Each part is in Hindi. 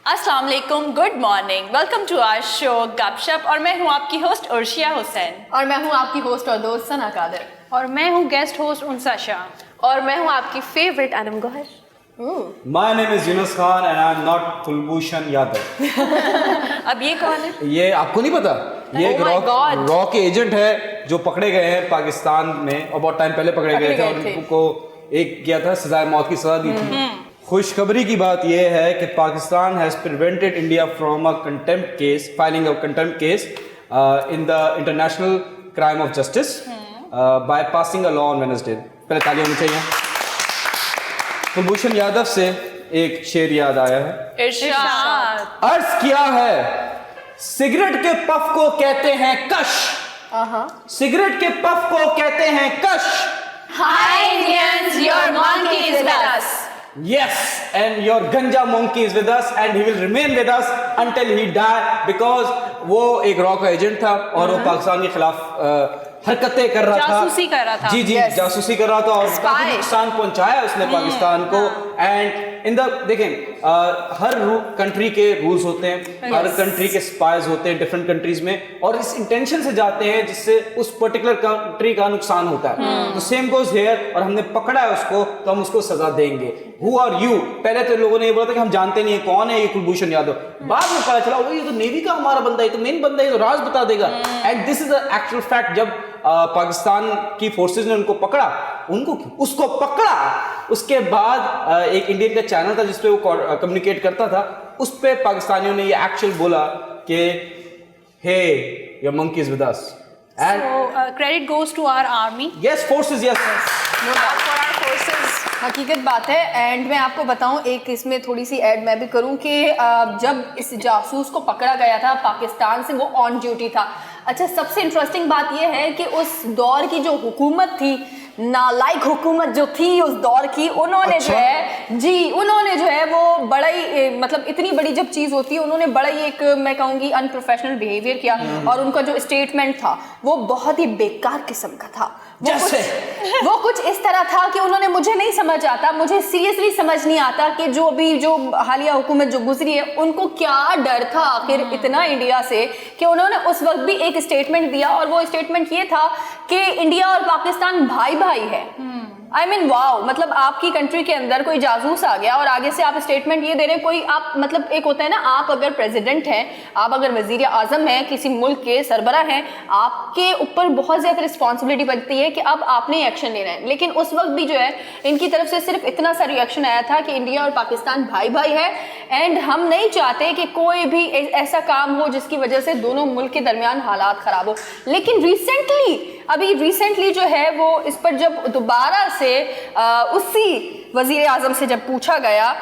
अस्सलाम वालेकुम, good morning, welcome to our show Gupshup. और मैं हूँ आपकी होस्ट उर्शिया हुसैन। और मैं हूँ आपकी होस्ट और दोस्त सना कादर। और मैं हूँ गेस्ट होस्ट उनसा शाह। और मैं हूँ आपकी favourite Anam Gauhar. My name is Yunus Khan and I'm not Kulbhushan Yadav. अब ये कौन है? ये आपको नहीं पता? ये Oh my God. रॉ के एजेंट है जो पकड़े गए हैं पाकिस्तान में और बहुत टाइम पहले पकड़े गए थे और उनको एक किया था सजाए मौत की सजा दी थी। खुशखबरी की बात यह है कि Pakistan has prevented India from a contempt case, filing a contempt case in the international crime of justice by passing a law on Wednesday. पहले ताली होनी चाहिए। कुलभूषण यादव से एक शेर याद आया है। इरशाद। अर्ज किया है, सिगरेट के पफ को कहते हैं कश, सिगरेट के पफ को कहते हैं कश। Hi Indians, your monkey is with us. Yes, and your ganja monkey is with us and he will remain with us until he die because वो एक रॉ का एजेंट था और वो पाकिस्तान के खिलाफ हरकतें कर रहा था, जासूसी कर रहा था। जी जी Yes. जासूसी कर रहा था और काफी नुकसान पहुंचाया उसने पाकिस्तान को। एंड इन द देखें हर कंट्री के रूल्स होते हैं, हर कंट्री के स्पाइज होते हैं डिफरेंट कंट्रीज में और इस इंटेंशन से जाते हैं जिससे उस पर्टिकुलर कंट्री का नुकसान होता है। तो सेम गोज हियर, और हमने पकड़ा है उसको तो हम उसको सजा देंगे। Who are you? पहले तो लोगों ने ये बोला था कि हम जानते नहीं है कौन है ये कुलभूषण यादव, बाद में पता चला ये तो नेवी का हमारा बंदा है, तो मेन बंदा है, तो राज बता देगा। And this is the actual fact. जब पाकिस्तान की फोर्सेस ने उनको पकड़ा, उसको पकड़ा, उसके बाद एक इंडियन का चैनल था जिसपे वो कम्युनिकेट करता था, उस पे पाकिस्तानियों ने ये एक्चुअल बोला कि hey your monkey is with us and credit goes to our army. Yes forces, yes हकीकत बात है। एंड मैं आपको बताऊं, एक इसमें थोड़ी सी ऐड मैं भी करूं कि जब इस जासूस को पकड़ा गया था पाकिस्तान से, वो ऑन ड्यूटी था। अच्छा, सबसे इंटरेस्टिंग बात यह है कि उस दौर की जो हुकूमत थी, नालायक हुकूमत जो थी उस दौर की, उन्होंने जो है उन्होंने जो है वो बड़ा ही मतलब इतनी बड़ी जब चीज़ होती है, उन्होंने बड़ा ही एक मैं कहूँगी अनप्रोफेशनल बिहेवियर किया। और उनका जो स्टेटमेंट था वो बहुत ही बेकार किस्म का था। वो कुछ इस तरह था कि उन्होंने, मुझे नहीं समझ आता, मुझे सीरियसली समझ नहीं आता कि जो हालिया हुकूमत जो गुजरी है उनको क्या डर था आखिर इतना इंडिया से, कि उन्होंने उस वक्त भी एक स्टेटमेंट दिया और वो स्टेटमेंट ये था कि इंडिया और पाकिस्तान भाई भाई है। आई मीन वाओ, मतलब आपकी कंट्री के अंदर कोई जासूस आ गया और आगे से आप स्टेटमेंट ये दे रहे हैं। कोई आप मतलब एक होता है ना, आप अगर प्रेसिडेंट हैं, आप अगर वजीर आजम हैं, किसी मुल्क के सरबरा हैं, आपके ऊपर बहुत ज़्यादा रिस्पॉन्सिबिलिटी बनती है कि अब आपने एक्शन लेना है। लेकिन उस वक्त भी जो है इनकी तरफ से सिर्फ इतना सा रिएक्शन आया था कि इंडिया और पाकिस्तान भाई भाई है एंड हम नहीं चाहते कि कोई भी ऐसा काम हो जिसकी वजह से दोनों मुल्क के दरमियान हालात ख़राब हो। लेकिन रिसेंटली जो है वो इस पर जब दोबारा से उसी वजीर आजम से जब पूछा गया,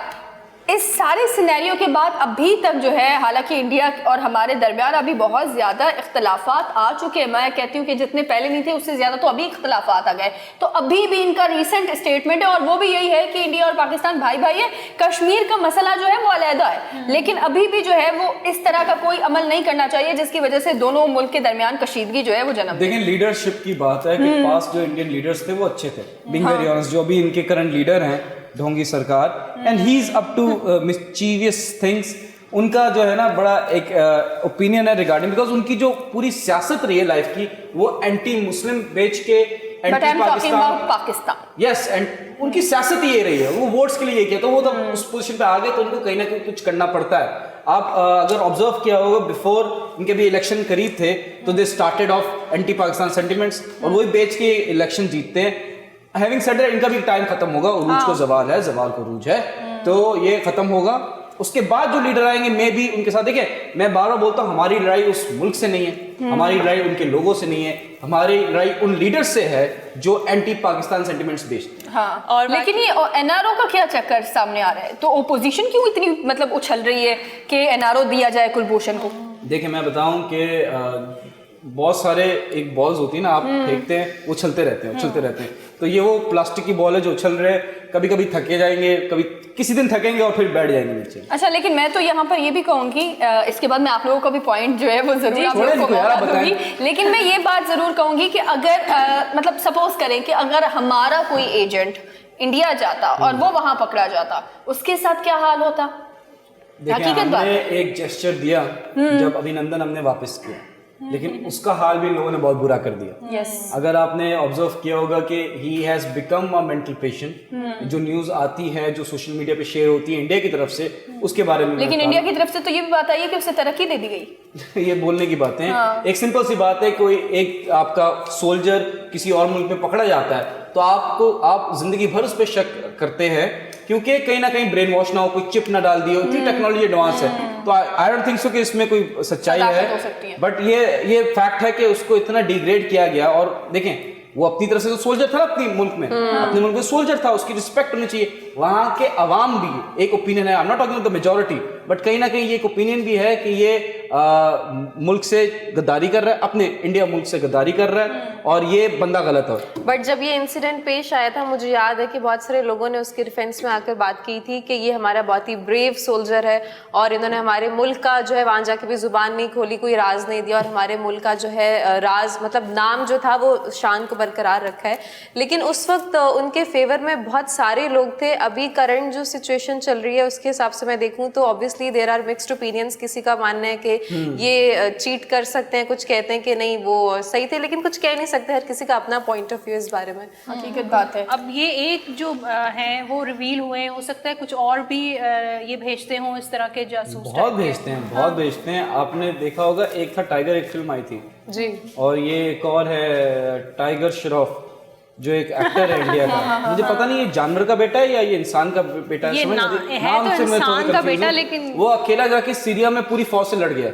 इस सारे सिनेरियो के बाद अभी तक जो है, हालांकि इंडिया और हमारे दरमियान अभी बहुत ज़्यादा इख्तलाफात आ चुके हैं, मैं कहती हूँ कि जितने पहले नहीं थे उससे ज़्यादा तो अभी इख्तलाफात आ गए। तो अभी भी इनका रीसेंट स्टेटमेंट है और वो भी यही है कि इंडिया और पाकिस्तान भाई भाई है, कश्मीर का मसला जो है वो अलहदा है, लेकिन अभी भी जो है वो इस तरह का कोई अमल नहीं करना चाहिए जिसकी वजह से दोनों मुल्क के दरमियान कशीदगी जो है वो जन्म। देखिए लीडरशिप की बात है कि पास जो इंडियन लीडर्स थे वो अच्छे थे, बीइंग वेरी ऑनेस्ट। जो अभी इनके करंट लीडर हैं ढोंगी सरकार, and he is up to mischievous things. उनका जो है ना बड़ा एक ओपिनियन है रिगार्डिंग, बिकॉज उनकी जो पूरी सियासत रही है लाइफ की वो एंटी मुस्लिम बेच के एंटी पाकिस्तान। यस, एंड उनकी सियासत ही ये रही है, वो वोट्स के लिए ये किया, तो वो तो उस पोजीशन पे आ गए तो उनको कहीं ना कहीं कुछ करना पड़ता है। आप अगर ऑब्जर्व किया होगा, बिफोर इनके भी इलेक्शन करीब थे तो they started off anti Pakistan sentiments और वही बेच के इलेक्शन जीतते हैं। हैविंग सेड दैट, इनका भी टाइम खत्म होगा, उरूज को जवाल है, जवाल को उरूज है, तो ये खत्म होगा। उसके बाद जो लीडर आएंगे मे भी उनके साथ, देखिए मैं बार बार बोलता हूँ, हमारी लड़ाई उस मुल्क से नहीं है, हमारी लड़ाई उनके लोगों से नहीं है, हमारी लड़ाई उन लीडर्स से है जो एंटी पाकिस्तान सेंटिमेंट्स बेचते हैं। हाँ, और लेकिन ये एनआरओ का क्या चक्कर सामने आ रहा है? तो ओपोजिशन क्यों इतनी मतलब उछल रही है कि एनआरओ दिया जाए कुलभूषण को? देखिए मैं बताऊं कि बहुत सारे एक बॉल्स होती है ना, आप फेंकते हैं, उछलते रहते हैं, तो ये वो प्लास्टिक की बॉल है जो उछल रहे, कभी कभी थके जाएंगे, कभी किसी दिन थकेंगे और फिर बैठ जाएंगे नीचे। अच्छा, लेकिन मैं तो यहाँ पर ये भी कहूँगी, इसके बाद मैं आप लोगों का भी पॉइंट जो है वो जरूर आप लोगों को बता दूंगी, लेकिन मैं ये बात जरूर कहूँगी कि अगर मतलब सपोज करें कि अगर हमारा कोई एजेंट इंडिया जाता और वो वहाँ पकड़ा जाता, उसके साथ क्या हाल होता? देखिए हकीकत बात हमने एक जेस्चर दिया जब अभिनंदन हमने वापस किया, लेकिन उसका हाल भी लोगों ने बहुत बुरा कर दिया। यस अगर आपने ऑब्जर्व किया होगा कि he has become a mental patient, जो न्यूज आती है जो सोशल मीडिया पे शेयर होती है इंडिया की तरफ से, उसके बारे में लेकिन इंडिया की तरफ से तो ये भी बात आई है कि उसे तरक्की दे दी गई। ये बोलने की बातें हैं। एक सिंपल सी बात है, कोई एक आपका सोल्जर किसी और मुल्क में पकड़ा जाता है तो आप जिंदगी भर उस पर शक करते हैं, क्योंकि कहीं ना कहीं ब्रेन वॉश ना हो, कोई चिप ना डाल दी हो, इतनी टेक्नोलॉजी एडवांस है। तो आई डोंट थिंक सो कि इसमें कोई सच्चाई सदाकत हो सकती है, है। बट ये फैक्ट है कि उसको इतना डिग्रेड किया गया। और देखें वो अपनी तरफ से तो सोल्जर था अपने मुल्क में, अपने मुल्क में सोल्जर था, उसकी रिस्पेक्ट होनी चाहिए। वहां के अवाम भी एक ओपिनियन है, I am not talking the majority, but कहीं ना कहीं ये एक ओपिनियन भी है कि ये मुल्क से गद्दारी कर रहा है, अपने इंडिया मुल्क से गद्दारी कर रहा है और ये बंदा गलत है। बट जब ये इंसिडेंट पेश आया था, मुझे याद है कि बहुत सारे लोगों ने उसके डिफेंस में आकर बात की थी कि ये हमारा बहुत ही ब्रेव सोल्जर है और इन्होंने हमारे मुल्क का जो है वहाँ जाके भी जुबान नहीं खोली, कोई राज नहीं दिया और हमारे मुल्क का जो है राज मतलब नाम जो था वो शान को बरकरार रखा है। लेकिन उस वक्त उनके फेवर में बहुत सारे लोग थे। अभी करंट जो सिचुएशन चल रही है उसके हिसाब से मैं देखूँ तो obviously there are mixed opinions. किसी का मानना है कि ये चीट कर सकते हैं, कुछ कहते हैं कि नहीं वो सही थे, लेकिन कुछ कह नहीं सकते, हर किसी का अपना पॉइंट ऑफ व्यू इस बारे में। हकीकत बात है। अब ये एक जो हैं वो रिवील हुए हैं, हो सकता है कुछ और भी ये भेजते हों इस तरह के जासूस बहुत टाइप के। भेजते हैं, बहुत भेजते हैं। आपने देखा होगा एक था टाइगर, एक फिल्म आई थी जी, और ये एक और है टाइगर श्रॉफ जो एक एक्टर है इंडिया का। मुझे पता नहीं ये जानवर का बेटा है या ये इंसान का बेटा है, ये समझ है नहीं- तो नाम से मैं थोड़ा इंसान का confused बेटा, हूँ। लेकिन वो अकेला जाके सीरिया में पूरी फौज से लड़ गया।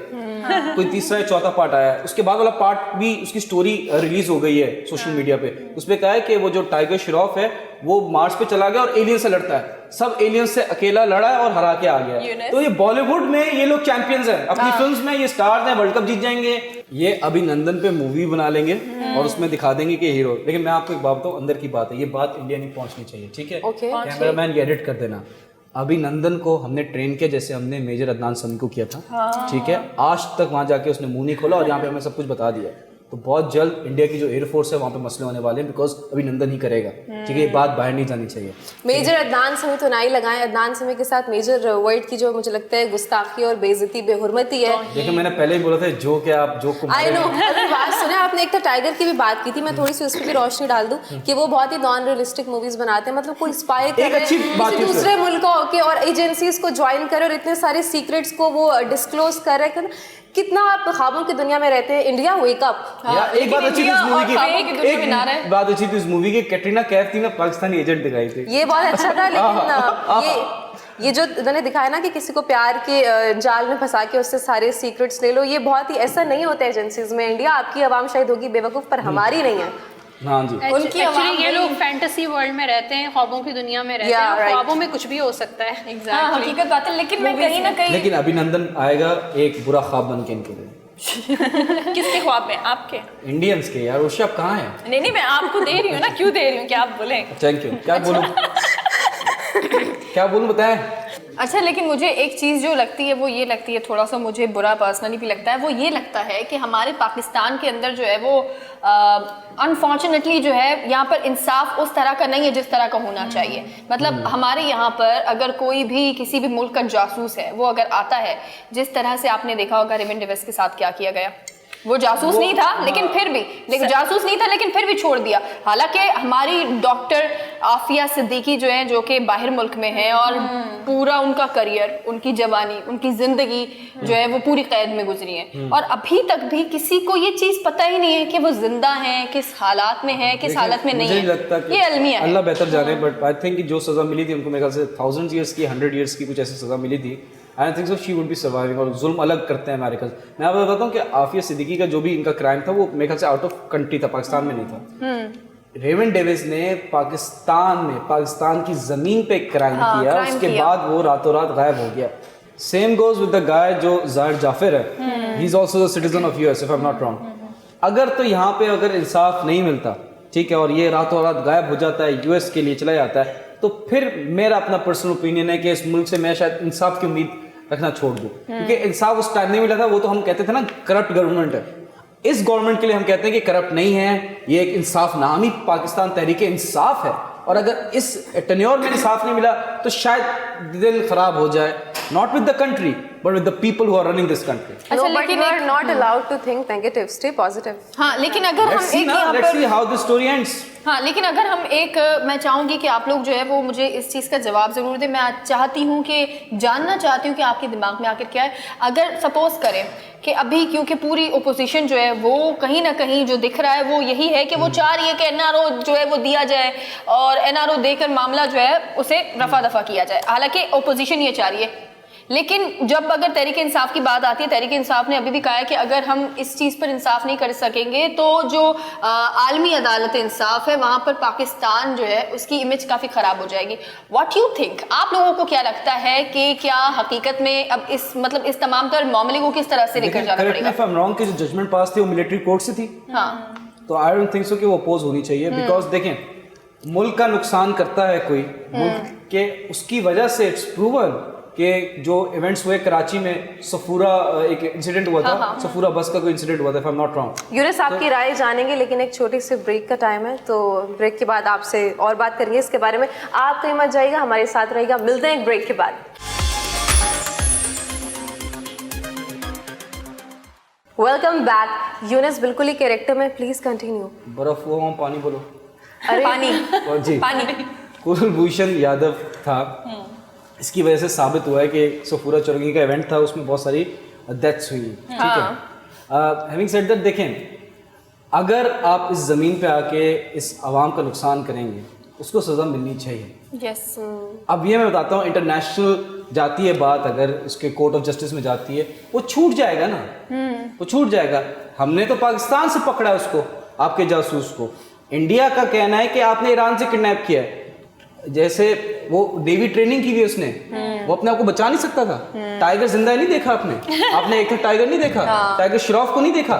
कोई तीसरा या चौथा पार्ट आया है, उसके बाद वाला पार्ट भी उसकी स्टोरी रिलीज हो गई है सोशल मीडिया पे। उसमें कहा है कि वो जो टाइगर श्रॉफ है वो मार्स पे चला गया और एलियन से लड़ता है, सब एलियन से अकेला लड़ा है और हरा के आ गया है। तो ये बॉलीवुड में ये लोग चैंपियंस हैं अपनी फिल्म्स में, ये स्टार्स हैं, वर्ल्ड कप जीत जाएंगे। ये अभिनंदन पे मूवी बना लेंगे और उसमें दिखा देंगे कि हीरो। लेकिन मैं आपको एक बात बताऊं, अंदर की बात है, ये बात इंडिया नहीं पहुंचनी चाहिए, ठीक है? ओके। कैमरामैन ये एडिट कर देना। अभिनंदन को हमने ट्रेन किया जैसे हमने मेजर अदनान समी को किया था, ठीक है? आज तक वहां जाके उसने मुंह नहीं खोला और यहाँ पे हमें सब कुछ बता दिया। तो बहुत जल्द इंडिया की जो एयरफोर्स है वहाँ पे मसले होने वाले हैं, बिकॉज अभिनंदन ही करेगा, ठीक है? ये बात बाहर नहीं जानी चाहिए। मेजर अदनान समी तो ना ही लगाएं। अदनान समी के साथ मेजर वर्ड की जो मुझे लगता है गुस्ताखी और बेइज्जती बेहुरमती है। देखिए मैंने पहले ही बोला था जो क्या आप जो को आई नो, अगर बात सुने आपने, एक तो टाइगर की भी बात की थी, मैं थोड़ी सी उस पर भी रोशनी डाल दूं कि वो बहुत ही नॉन रियलिस्टिक मूवीज बनाते हैं। मतलब कोई स्पाई कर रहे अच्छी हैं बात किसी है सर। दूसरे मुल्क को होके और एजेंसीज को ज्वाइन करे और इतने सारे सीक्रेट्स को वो डिस्क्लोज कर रहे हैं। कितना आप ख्वाबों की दुनिया में रहते हैं। India wake up. यार एक बात अच्छी थी इस मूवी की, दुनिया में ना रहे। एक बात अच्छी थी इस मूवी की, कैटरीना कैफ थी ना, पाकिस्तानी एजेंट दिखाई थी। ये बहुत अच्छा था, लेकिन ये जो इन्होंने दिखाया ना कि किसी को प्यार के जाल में फंसा के उससे सारे सीक्रेट्स ले लो, ये बहुत ही ऐसा नहीं होता एजेंसीज में। इंडिया आपकी आवाम शायद होगी बेवकूफ़, पर हमारी नहीं है। हाँ जी, उनकी आवाम एक्चुअली ये में- लोग फैंटेसी वर्ल्ड में रहते हैं, ख्वाबों की दुनिया में रहते Yeah, हैं। right. ख्वाबों में कुछ भी हो सकता है। हाँ, हकीकत बात है। लेकिन मैं कहीं ना कहीं लेकिन अभिनंदन आएगा एक बुरा ख्वाब बन के इनके लिए, किसके ख्वाब में? आपके? इंडियंस के। यार उर्शी आप कहाँ हैं? नहीं मैं आपको दे रही हूँ ना, क्यों दे रही हूँ कि आप बोले। Thank you. क्या बोलूँ क्या बोलूँ बताएं? अच्छा, लेकिन मुझे एक चीज़ जो लगती है वो ये लगती है, थोड़ा सा मुझे बुरा पर्सनली भी लगता है, वो ये लगता है कि हमारे पाकिस्तान के अंदर जो है वो अनफॉर्चुनेटली जो है यहाँ पर इंसाफ उस तरह का नहीं है जिस तरह का होना चाहिए। मतलब हमारे यहाँ पर अगर कोई भी किसी भी मुल्क का जासूस है, वो अगर आता है, जिस तरह से आपने देखा होगा रेवन डेविस के साथ क्या किया गया, वो जासूस नहीं था लेकिन फिर भी, लेकिन जासूस नहीं था लेकिन फिर भी छोड़ दिया। हालांकि हमारी डॉक्टर आफिया सिद्दीकी जो है, जो कि बाहर मुल्क में है और पूरा उनका करियर, उनकी जवानी, उनकी जिंदगी जो है वो पूरी कैद में गुजरी है और अभी तक भी किसी को ये चीज़ पता ही नहीं है कि वो जिंदा हैं, किस हालात में है, किस हालत में नहीं मुझे है। लगता कि ये अलमिया है। अल्लाह बेहतर जाने, बट आई थिंक जो सजा मिली थी उनको, मेरे ख्याल से 1000 ईयर्स की, 100 ईयर्स की कुछ ऐसी सजा मिली थी। I think so she would be surviving. और जुल्म अलग करते हैं अमेरिका। मैं आपको बताता हूँ कि आफिया सिद्दीकी का जो भी इनका क्राइम था वो मेरे ख्याल से आउट ऑफ कंट्री था, पाकिस्तान में नहीं था। रेवन डेविस ने पाकिस्तान की जमीन पे क्राइम किया, उसके बाद वो रातों रात गायब हो गया। Same goes with the guy जो जाहिर जाफिर है, he is also the citizen of US if I am not wrong. अगर तो यहाँ पे अगर इंसाफ नहीं मिलता, ठीक है, और ये रातों रात गायब हो जाता है, यूएस के लिए चला जाता है, तो फिर मेरा अपना पर्सनल ओपिनियन है कि इस मुल्क से मैं शायद इंसाफ की उम्मीद रखना छोड़ दूं, क्योंकि इंसाफ उस टाइम नहीं मिला था। वो तो हम कहते थे ना करप्ट गवर्नमेंट है। इस गवर्नमेंट के लिए हम कहते हैं कि करप्ट नहीं है, ये एक इंसाफ नामी पाकिस्तान तहरीक इंसाफ है। और अगर इस टेन्योर में इंसाफ नहीं मिला तो शायद दिल खराब हो जाए, not with the country but with the people who are running this country. No, but लेकिन you are एक- not allowed to think negative. Stay positive. हाँ लेकिन अगर हम Let's see एक now, यहाँ let's पर see how this story ends. हाँ लेकिन अगर हम एक मैं चाहूँगी कि आप लोग जो है वो मुझे इस चीज़ का जवाब ज़रूर दें। मैं चाहती हूँ कि जानना चाहती हूँ कि आपके दिमाग में आखिर क्या है। अगर सपोज करें कि अभी क्योंकि पूरी ओपोजिशन जो है वो कहीं ना कहीं जो दिख रहा है वो यही है कि वो चाह रही है कि एनआरओ जो है वो दिया जाए और एनआरओ देकर मामला जो है उसे रफा दफा किया जाए। हालांकि ओपोजिशन ये चाह रही है, लेकिन जब अगर तहरीक इंसाफ की बात आती है, तहरीक इंसाफ ने अभी भी कहा है कि अगर हम इस चीज़ पर इंसाफ नहीं कर सकेंगे तो जो आलमी अदालत इंसाफ है वहाँ पर पाकिस्तान जो है उसकी इमेज काफ़ी ख़राब हो जाएगी। व्हाट यू थिंक, आप लोगों को क्या लगता है कि क्या हकीकत में अब इस तमाम तर मामले को किस तरह से लेकर जाना पड़ेगा? If I'm wrong, कि जो जजमेंट पास थी वो मिलिट्री कोर्ट से थी, हाँ तो आई डोंट थिंक सो कि वो अपोज होनी चाहिए। बिकॉज देखें, मुल्क का नुकसान करता है कोई, मुल्क के उसकी वजह से इट्स प्रूवन कि जो इवेंट्स हुए कराची में, सफूरा एक इंसिडेंट हुआ था, सफूरा बस का कोई इंसिडेंट हुआ था, if I am not wrong. Yunus आपकी राय जानेंगे, लेकिन एक छोटी सी ब्रेक का टाइम है, तो ब्रेक के बाद आपसे और बात करेंगे इसके बारे में। आप कहीं मत जाइएगा, हमारे साथ रहिएगा। मिलते हैं एक ब्रेक के बाद। Welcome back. यूनिस बिल्कुल ही कैरेक्टर में, प्लीज कंटिन्यू। बर्फ हुआ पानी बोलो। अरे पानी और जी, पानी कुलभूषण यादव था, इसकी वजह से साबित हुआ है कि सफूरा चौरंगी का इवेंट था, उसमें बहुत सारी डेथ्स हुई। ठीक है, हैविंग सेड दैट, देखें अगर आप इस ज़मीन पे आके इस आवाम का नुकसान करेंगे उसको सज़ा मिलनी चाहिए। यस अब ये मैं बताता हूँ, इंटरनेशनल जाती है बात, अगर उसके कोर्ट ऑफ जस्टिस में जाती है वो छूट जाएगा ना, वो छूट जाएगा। हमने तो पाकिस्तान से पकड़ा है उसको, आपके जासूस को। इंडिया का कहना है कि आपने ईरान से किडनैप किया है। जैसे वो नेवी ट्रेनिंग की हुई उसने, वो अपने आप को बचा नहीं सकता था। टाइगर जिंदा नहीं देखा आपने एक टाइगर नहीं देखा, टाइगर श्रॉफ को नहीं देखा।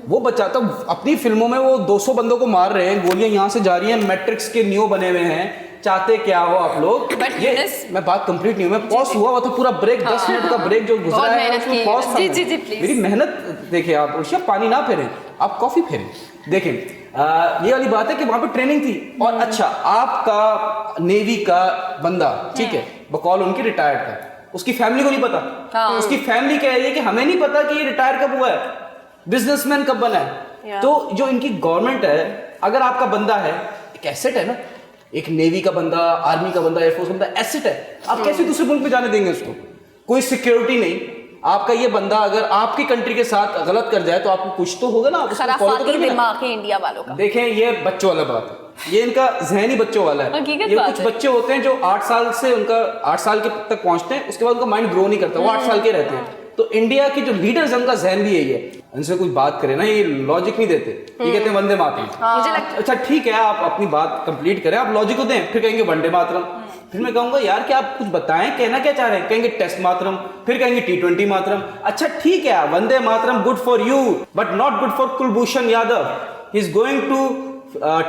वो बचाता, अपनी फिल्मों में वो 200 बंदों को मार रहे हैं, गोलियां यहाँ से जा रही हैं, मैट्रिक्स के नियो बने हुए हैं। चाहते क्या हो आप लोग? ये मैं बात कंप्लीट नहीं हुई, मैं पॉज हुआ था पूरा ब्रेक, 10 मिनट का ब्रेक जो गुजरा है उसमें पॉज था। जी मेरी मेहनत देखिए आप, उर्शिया पानी ना फेरें, आप कॉफी फेरें। देखें ये वाली बात है कि वहां पे ट्रेनिंग थी, और अच्छा आपका नेवी का बंदा, ठीक है, बकौल उनकी रिटायर्ड था, उसकी फैमिली को नहीं पता। उसकी फैमिली कह रही है कि हमें नहीं पता कि ये रिटायर कब हुआ है, बिजनेसमैन कब बना है। तो जो इनकी गवर्नमेंट है, अगर आपका बंदा है, एक एसेट है ना, एक नेवी का बंदा, आर्मी का बंदा, एयरफोर्स का बंदा एसेट है, आप कैसे दूसरे मुल्क में जाने देंगे उसको? कोई सिक्योरिटी नहीं। आपका ये बंदा अगर आपकी कंट्री के साथ गलत कर जाए तो आपको कुछ तो होगा ना, आप उसको follow तो करेंगे ना। दिमाग है इंडिया वालों का। देखें ये बच्चों वाला बात है, ये इनका जहनी बच्चों वाला है। हकीकत ये बात कुछ है। बच्चे होते हैं जो 8 साल से उनका 8 साल के तक पहुंचते हैं, उसके बाद उनका माइंड ग्रो नहीं करता, वो 8 साल के रहते हैं। तो इंडिया की जो लीडर्स हैं उनका जहन भी यही है। इनसे कुछ बात करें ना, ये लॉजिक नहीं देते, ये कहते हैं वंदे मातरम। मुझे लगता अच्छा ठीक है, आप अपनी बात कंप्लीट करें, आप लॉजिक को दें, फिर कहेंगे वनडे मातरम। फिर मैं कहूंगा यार कि आप कुछ बताएं, कहना क्या चाह रहे हैं? कहेंगे टेस्ट मातरम, फिर कहेंगे T20 मातरम। अच्छा ठीक है, Vande Mataram good for you, but not good for Kulbhushan Yadav. He is going to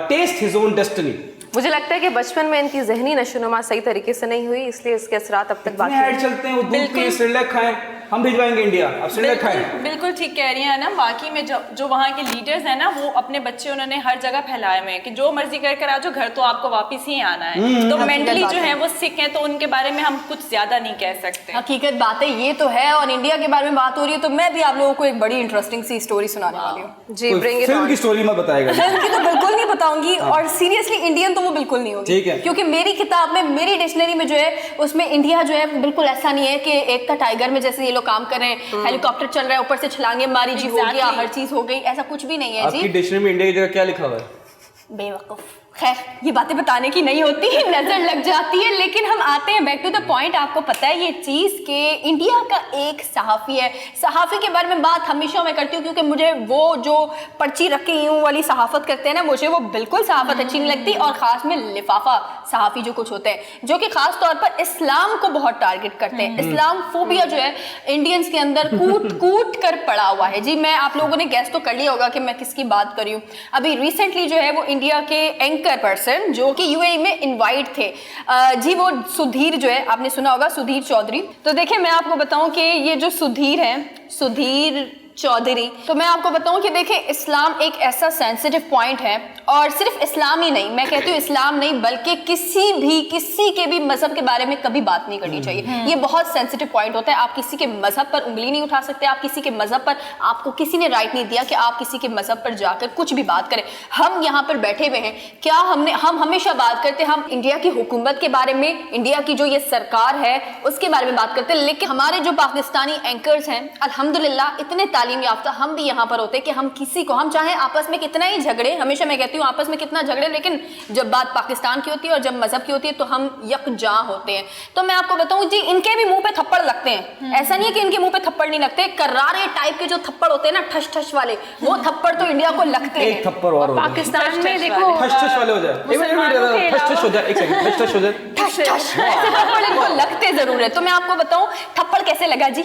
test his own destiny. मुझे लगता है कि बचपन में इनकी जहनी नशोनुमा सही तरीके से नहीं हुई, इसलिए इसके असरात अब तक बाकी ऐड चलते हैं, वो दूध पिए, सिरलैक खाएं, हम भिजवाएंगे इंडिया, अब सिरलैक खाएं। बिल्कुल ठीक कह रही हैं ना। बाकी में जो वहाँ के लीडर्स हैं ना, वो अपने बच्चे उन्होंने हर जगह फैलाए हुए हैं कि जो मर्जी कर आ जाओ, घर तो आपको वापस ही आना है। तो मेंटली जो है वो सिक है, तो उनके बारे में हम कुछ ज्यादा नहीं कह सकते। हकीकत बात है, ये तो है। और इंडिया के बारे में बात हो रही है तो मैं भी आप लोगों को एक बड़ी इंटरेस्टिंग सी स्टोरी सुनाने वाली हूँ। जी, ब्रिंग इट फिल्म ऑन। की स्टोरी मत बताएगा। फिल्म की तो बिल्कुल नहीं बताऊंगी, और सीरियसली इंडियन तो वो बिल्कुल नहीं होगी। ठीक है। क्योंकि मेरी किताब में, मेरी डिक्शनरी में जो है उसमें इंडिया जो है बिल्कुल ऐसा नहीं है कि एक था टाइगर में जैसे ये लोग काम कर रहे हैं, हेलीकॉप्टर चल रहा है, ऊपर से छलांगे मारी जी हो गया, हर चीज हो गई, ऐसा कुछ भी नहीं है आपकी जी। डिक्शनरी में इंडिया की जगह क्या लिखा हुआ है? बेवकूफ। खैर ये बातें बताने की नहीं होती, नजर लग जाती है। लेकिन हम आते हैं बैक टू द पॉइंट। आपको पता है ये चीज कि इंडिया का एक सहाफ़ी है, सहाफ़ी के बारे में बात हमेशा मैं करती हूँ क्योंकि मुझे वो जो पर्ची रख के यूं वाली सहाफत करते हैं ना, मुझे वो बिल्कुल सहाफत अच्छी नहीं लगती। और खास में लिफाफा सहाफ़ी जो कुछ होते हैं, जो कि खास तौर पर इस्लाम को बहुत टारगेट करते हैं। इस्लाम फोबिया जो है इंडियंस के अंदर कूट कूट कर पड़ा हुआ है। जी मैं, आप लोगों ने गैस तो कर लिया होगा कि मैं किसकी बात कर रही हूँ। अभी रिसेंटली जो है वो इंडिया के एंकर पर्सन जो कि यूएई में इनवाइट थे, जी वो सुधीर जो है, आपने सुना होगा सुधीर चौधरी। तो देखिए मैं आपको बताऊं कि ये जो सुधीर है, सुधीर चौधरी, तो मैं आपको बताऊं कि देखिए इस्लाम एक ऐसा सेंसिटिव पॉइंट है और सिर्फ इस्लाम ही नहीं, मैं कहती हूँ इस्लाम नहीं बल्कि किसी के भी मजहब के बारे में कभी बात नहीं करनी चाहिए। ये बहुत सेंसिटिव पॉइंट होता है। आप किसी के मजहब पर उंगली नहीं उठा सकते, आप किसी के मजहब पर, आपको किसी ने राइट नहीं दिया कि आप किसी के मजहब पर जाकर कुछ भी बात करें। हम यहाँ पर बैठे हुए हैं, क्या हम हमेशा बात करते हैं हम इंडिया की हुकूमत के बारे में, इंडिया की जो ये सरकार है उसके बारे में बात करते हैं, लेकिन हमारे जो पाकिस्तानी एंकर्स हैं अल्हम्दुलिल्लाह इतने तालीम याफ्ता हम भी यहाँ पर होते हैं कि हम किसी को, हम चाहे आपस में कितना ही झगड़े, हमेशा मैं कहती हूँ आपस में कितना झगड़े, लेकिन जब बात पाकिस्तान की होती है और जब मजहब की होती है तो हम यकजा होते हैं। तो मैं आपको बताऊं जी, इनके भी मुंह पे थप्पड़ लगते हैं, ऐसा नहीं है कि इनके मुंह पे थप्पड़ नहीं लगते, करारे टाइप के जो थप्पड़ होते हैं ना, ठश ठश वाले, वो थप्पड़ तो इंडिया को लगते हैं। एक थप्पड़ और पाकिस्तान में देखो ठश ठश वाले हो जाए, ठश ठश हो जाए, एक सेकंड, ठश ठश हो जाए, ठश ठश ऐसे थप्पड़ इनको लगते जरूर है। तो मैं आपको बताऊं थप्पड़ कैसे लगा जी,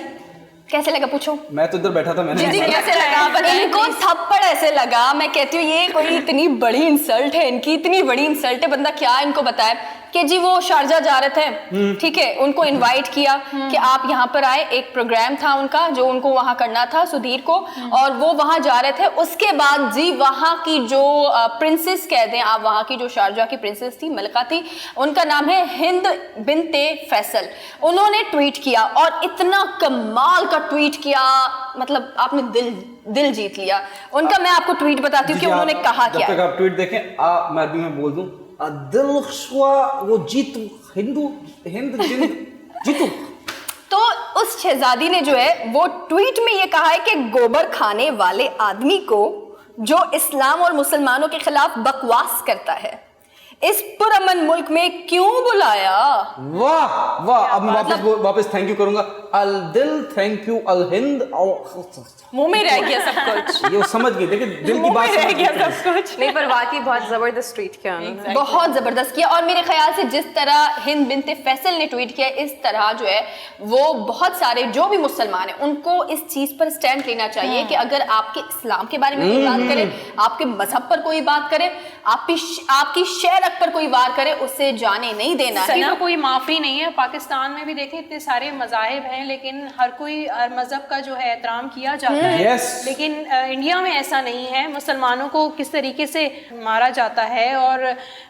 कैसे लगा पूछो? मैं तो इधर बैठा था, मैंने जी कैसे लगा? इनको थप्पड़ ऐसे लगा, मैं कहती हूँ ये कोई इतनी बड़ी इंसल्ट है, इनकी इतनी बड़ी इंसल्ट है, बंदा क्या इनको बताए कि जी वो शारजा जा रहे थे, ठीक है, उनको इनवाइट किया कि आप यहाँ पर आए, एक प्रोग्राम था उनका जो उनको वहाँ करना था सुधीर को, और वो वहाँ जा रहे थे। उसके बाद जी वहाँ की जो प्रिंसेस कह दें आप, वहाँ की जो शारजा की प्रिंसेस थी, मलका थी, उनका नाम है हिंद बिनते फैसल, उन्होंने ट्वीट किया और इतना कमाल का ट्वीट किया, मतलब आपने दिल जीत लिया उनका। मैं आपको ट्वीट बताती हूँ कि उन्होंने कहा क्या। जब तक आप ट्वीट देखें मैं अरबी में बोल दूं, दिल ख्वा वो जीतू हिंद जीतू। तो उस शहजादी ने जो है वो ट्वीट में ये कहा है कि गोबर खाने वाले आदमी को जो इस्लाम और मुसलमानों के खिलाफ बकवास करता है इस पुरअमन मुल्क में क्यों बुलाया। वाह वाह, अब मैं वापस थैंक यू करूंगा। अल दिल थैंक यू, अल हिंद, मुंह में रह गया सब कुछ। ये समझ गई, देखिए दिल की बात रह गया सब कुछ। नहीं, पर वाकई बहुत जबरदस्त ट्वीट किया उन्होंने, बहुत जबरदस्त किया। और मेरे ख्याल से जिस तरह हिंद बिनते फैसल ने ट्वीट किया, इस तरह जो है वो बहुत सारे जो भी मुसलमान हैं उनको इस चीज पर स्टैंड लेना चाहिए कि अगर आपके इस्लाम के बारे में कोई बात करे, आपके मजहब पर कोई बात करे, आपकी शहर पर कोई वार करे, उससे जाने नहीं देना है ना। तो कोई माफी नहीं है। पाकिस्तान में भी देखें इतने सारे मज़ाहिब हैं, लेकिन हर कोई हर मजहब का जो है एहतराम किया जाता है। Yes. लेकिन इंडिया में ऐसा नहीं है। मुसलमानों को किस तरीके से मारा जाता है और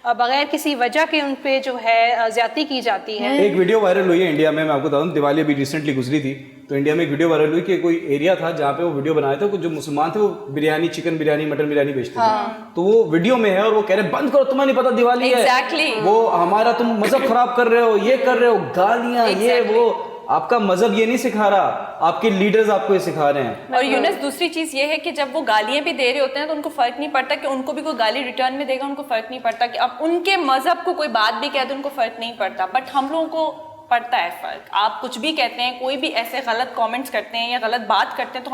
बगैर किसी वजह के उन पे जो है ज्यादती की जाती है। एक वीडियो वायरल हुई है इंडिया में, मैं आपको बता दूं, दिवाली अभी रिसेंटली गुजरी थी, तो इंडिया में एक वीडियो वायरल हुई कि कोई एरिया था जहाँ पे वो वीडियो बनाए थे, जो मुसलमान थे वो बिरयानी, चिकन बिरयानी, मटन बिरयानी बेचते थे। तो वो वीडियो में है और वो कह रहे बंद करो, तुम्हें नहीं पता दिवाली है, वो हमारा, तुम मजहब खराब कर रहे हो, ये कर रहे हो, गालियां, ये वो। आपका मजहब ये नहीं सिखा रहा, आपके लीडर्स आपको ये सिखा रहे हैं। और यूनस दूसरी चीज ये है कि जब वो गालियां भी दे रहे होते हैं तो उनको फर्क नहीं पड़ता कि उनको भी कोई गाली रिटर्न में देगा, उनको फर्क नहीं पड़ता कि अब उनके मजहब को कोई बात भी कह दे, उनको फर्क नहीं पड़ता। बट हम लोगों को पड़ता है फर्क। आप कुछ भी कहते हैं, कोई भी ऐसे गलत कमेंट्स करते हैं या गलत बात करते हैं तो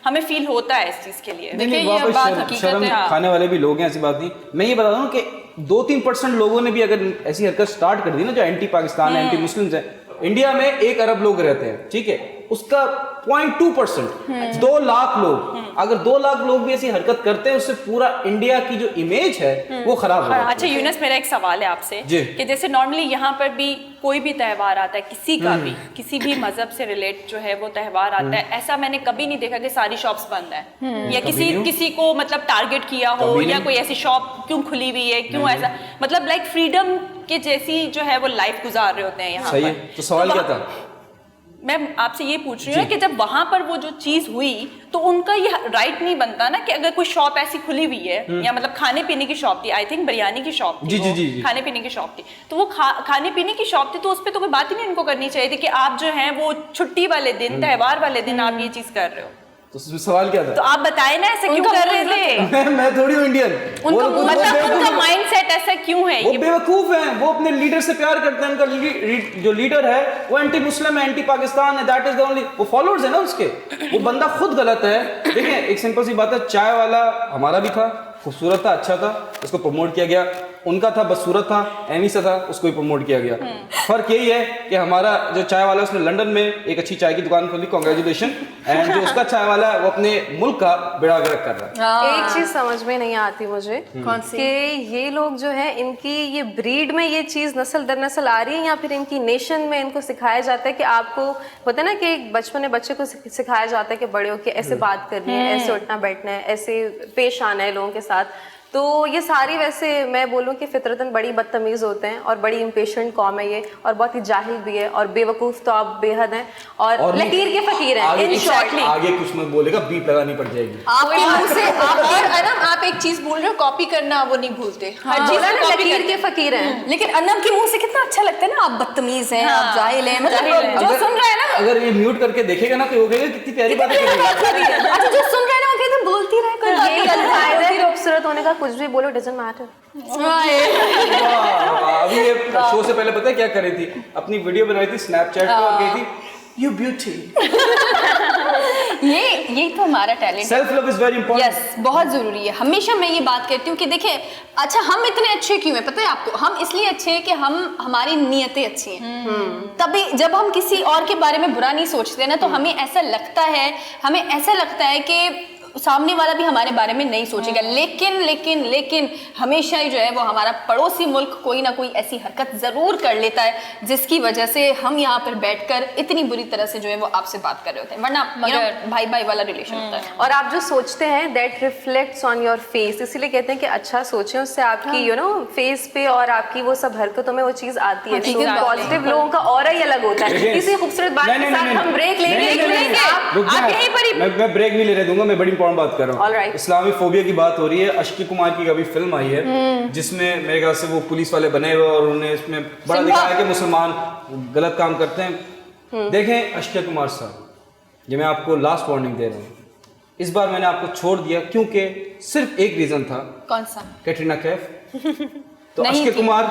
हमें फील होता है इस चीज के लिए। देखिए ये बात हकीकत शर्म है। खाने वाले भी लोग हैं, ऐसी बात नहीं। मैं ये बता रहा हूँ कि 2-3% लोगों ने भी अगर ऐसी हरकत स्टार्ट कर दी ना, जो एंटी पाकिस्तान है, एंटी मुस्लिम्स है, इंडिया में 1 अरब लोग रहते हैं, ठीक है, उसका 0.2%, 2 लाख लोग, अगर 2 लाख लोग भी ऐसी हरकत करते हैं, उससे पूरा इंडिया की जो इमेज है वो खराब हो जाती है। अच्छा यूनस, मेरा एक सवाल है आपसे जी। कि जैसे नॉर्मली यहाँ पर भी कोई भी त्यौहार आता है, किसी का भी, किसी भी मजहब से रिलेट जो है वो त्यौहार आता है, ऐसा मैंने कभी नहीं देखा कि सारी शॉप्स बंद है या किसी को मतलब टारगेट किया हो या कोई ऐसी शॉप क्यों खुली हुई है, क्यों ऐसा, मतलब लाइक फ्रीडम के जैसी जो है वो लाइफ गुजार रहे होते हैं यहाँ सही है। पर। तो सवाल क्या था? मैं आपसे ये पूछ रही हूँ कि जब वहां पर वो जो चीज हुई तो उनका ये राइट नहीं बनता ना कि अगर कोई शॉप ऐसी खुली हुई है या मतलब खाने पीने की शॉप थी, आई थिंक बिरयानी की शॉप थी, जी। खाने पीने की शॉप थी, तो वो खाने पीने की शॉप थी, तो उस पर तो कोई बात ही नहीं उनको करनी चाहिए थी कि आप जो है वो छुट्टी वाले दिन, त्यौहार वाले दिन आप ये चीज कर रहे हो। तो सवाल क्या था? तो आप बताए ना ऐसे क्यों कर रहे थे? मैं थोड़ी हूँ इंडियन, मतलब उनका माइंडसेट ऐसा क्यों है? वो बेवकूफ हैं, वो अपने लीडर से प्यार करते हैं, उनका जो लीडर है वो एंटी मुस्लिम है, एंटी पाकिस्तान है, दैट इज द ओनली, वो फॉलोअर्स है ना उसके, वो बंदा खुद गलत है। देखिए एक सिंपल सी बात है, चाय वाला हमारा भी था, खूबसूरत था, अच्छा था, उसको प्रमोट किया गया, उनका था बदसूरत था, एमी सा था, उसको भी प्रमोट किया गया। फर्क यही है कि हमारा जो चाय वाला है उसने लंदन में एक अच्छी चाय की दुकान खोली, कांग्रेचुलेशन, एंड जो उसका चाय वाला है वो अपने मुल्क का बेड़ा गर्क कर रहा है। एक चीज समझ में नहीं आती मुझे, कौन सी? कि ये लोग जो है इनकी ये ब्रीड में ये चीज नस्ल दर नस्ल आ रही है या फिर इनकी नेशन में इनको सिखाया जाता है कि आपको होता है ना कि एक बचपन में बच्चे को सिखाया जाता है कि बड़े होके ऐसे बात करनी है, ऐसे उठना बैठना है, ऐसे पेश आना है लोगों के साथ। तो ये सारी वैसे मैं बोलूँ कि फितरतन बड़ी बदतमीज़ होते हैं और बड़ी इम्पेशेंट कौम है ये, और बहुत ही जाहिल भी है, और बेवकूफ़ तो आप बेहद हैं और लकीर के फ़कीर हैं। आगे, इन शॉर्ट आगे कुछ मत बोलेगा, बीप लगानी पड़ जाएगी आपके मुंह से आप एक चीज बोल रहे हो, कॉपी करना वो नहीं भूलते, हर चीज बोला ना, कॉपी लकीर करते के फ़कीर हैं। लेकिन अन्नम के मुंह से कितना अच्छा लगता है ना, आप बदतमीज हैं, आप जाहिल हैं, मतलब जो सुन रहा है ना, अगर ये म्यूट करके देखेगा ना तो वो कहेगा कितनी प्यारी बात कर रही है। अच्छा जो सुन रहे हैं ना वो कहते हैं बोलती रहे, कोई बात यही नहीं। फायदा है खूबसूरत होने का, कुछ भी बोलो डजंट मैटर। अभी ये शो से पहले पता है क्या कर रही थी, अपनी वीडियो बनाई थी स्नैपचैट पे और कही थी यू ब्यूटी। ये तो हमारा टैलेंट है। Self love is very important. Yes, बहुत जरूरी है। हमेशा मैं ये बात कहती हूँ कि देखिए, अच्छा हम इतने अच्छे क्यों हैं पता है आपको? हम इसलिए अच्छे हैं कि हमारी नीयतें अच्छी हैं। तभी जब हम किसी और के बारे में बुरा नहीं सोचते ना, तो हमें ऐसा लगता है कि सामने वाला भी हमारे बारे में नहीं सोचेगा। लेकिन हमेशा ही जो है वो हमारा पड़ोसी मुल्क कोई ना कोई ऐसी हरकत जरूर कर लेता है जिसकी वजह से हम यहाँ पर बैठकर इतनी बुरी तरह से जो है वो आपसे बात कर रहे होते हैं, वरना भाई भाई वाला रिलेशन होता है। और आप जो सोचते हैं that reflects on your face, इसीलिए कहते हैं कि अच्छा सोचें, उससे आपकी फेस पे और आपकी वो सब हरकतों में वो चीज आती है। ठीक है, पॉजिटिव लोगों का ऑरा ही अलग होता है। इसी खूबसूरत बात के साथ हम ब्रेक लेंगे। आप यहीं पर ही मैं ब्रेक नहीं लेने दूंगा, मैं बड़ी इंपॉर्टेंट बात कर रहा हूँ। Alright. इस्लामी फोबिया की बात हो रही है। अश्की कुमार की अभी फिल्म आई है जिसमें मेरे ख्याल से वो पुलिस वाले बने हुए और उन्होंने इसमें बड़ा दिखाया है कि मुसलमान गलत काम करते हैं। देखें अश्की कुमार साहब, ये मैं आपको लास्ट वार्निंग दे रहा हूँ, इस बार मैंने आपको छोड़ दिया क्योंकि सिर्फ एक रीजन था। कौन सा? कैटरीना कैफ। तो अश्की कुमार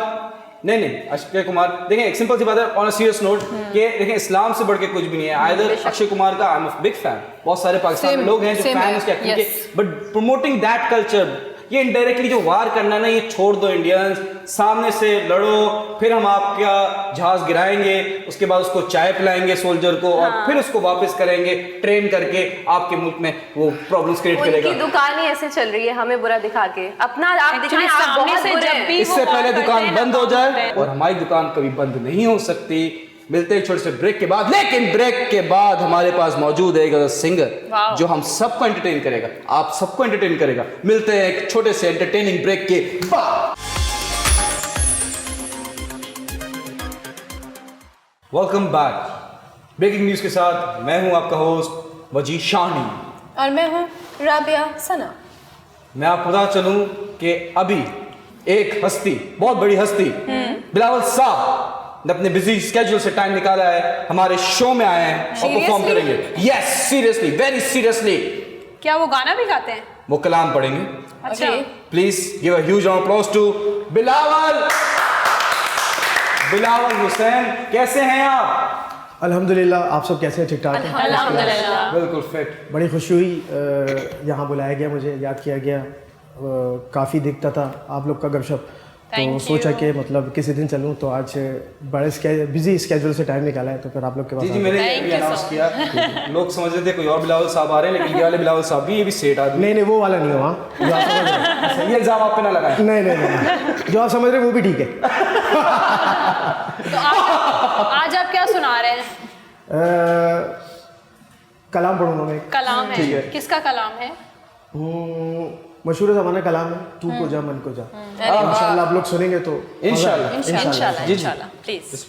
नहीं अक्षय कुमार, देखें एक सिंपल सी बात है ऑन अ सीरियस नोट कि देखें इस्लाम से बढ़ के कुछ भी नहीं है। आइदर अक्षय कुमार का I am a big fan, बहुत सारे पाकिस्तान में लोग हैं जो फैन उसके एक्टिंग के, बट प्रमोटिंग दैट कल्चर, ये इनडायरेक्टली जो वार करना है ना, ये छोड़ दो इंडियंस, सामने से लड़ो, फिर हम आपका जहाज गिराएंगे, उसके बाद उसको चाय पिलाएंगे सोल्जर को, और फिर उसको वापस करेंगे ट्रेन करके आपके मुल्क में वो प्रॉब्लम्स क्रिएट करेगा। उनकी दुकान ही ऐसे चल रही है हमें बुरा दिखा के, अपना आप दिखाएं आप बहुत बुरे हैं। इससे पहले दुकान बंद हो जाए, और हमारी दुकान कभी बंद नहीं हो सकती। मिलते हैं छोटे से ब्रेक के बाद, लेकिन ब्रेक के बाद हमारे पास मौजूद है एक सिंगर जो हम सबको एंटरटेन करेगा, आप सबको एंटरटेन करेगा। मिलते हैं एक छोटे से एंटरटेनिंग ब्रेक के बाद। Welcome back. ब्रेकिंग न्यूज के साथ मैं हूं आपका होस्ट वजी शानी, और मैं हूँ राबिया सना। मैं आपको बता चलूं कि अभी एक हस्ती, बहुत बड़ी हस्ती, बिलावल साहब ने अपने बिजी स्केड्यूल से टाइम निकाला है, हमारे शो में आए हैं और परफॉर्म करेंगे। Yes, seriously, very seriously. क्या वो गाना भी गाते हैं? वो कलाम पढ़ेंगे। अच्छा, please give a huge round of applause to Bilawal Hussain. कैसे हैं आप? अल्हम्दुलिल्लाह, आप सब कैसे हैं? ठीक ठाक हैं? अल्हम्दुलिल्लाह। बिल्कुल फिट। बड़ी खुशी हुई यहाँ बुलाया गया, मुझे याद किया गया। काफ़ी दिखता था आप लोग का गपशप, तो सोचा कि मतलब किसी दिन चलूँ, तो आज बड़े बिजी स्केड्यूल से टाइम निकाला है, तो फिर आप लोग के पास जी मैंने ये अनाउंस किया। लोग समझ रहे थे कोई और बिलावल साहब आ रहे हैं, लेकिन ये वाले बिलावल साहब भी, ये भी सेठ आदमी। नहीं, वो वाला नहीं हुआ जो आप समझ रहे। ये इल्जाम आप पे ना लगाएं। नहीं, जो आप समझ रहे वो भी ठीक है। तो आज आप क्या सुना रहे हैं? कलाम पढ़ूंगा मैं। कलाम है? किसका कलाम है? मशहूर ज़माना कलाम है, तू को जा मन को जा। इंशाल्लाह आप लोग सुनेंगे तो इंशाल्लाह प्लीज।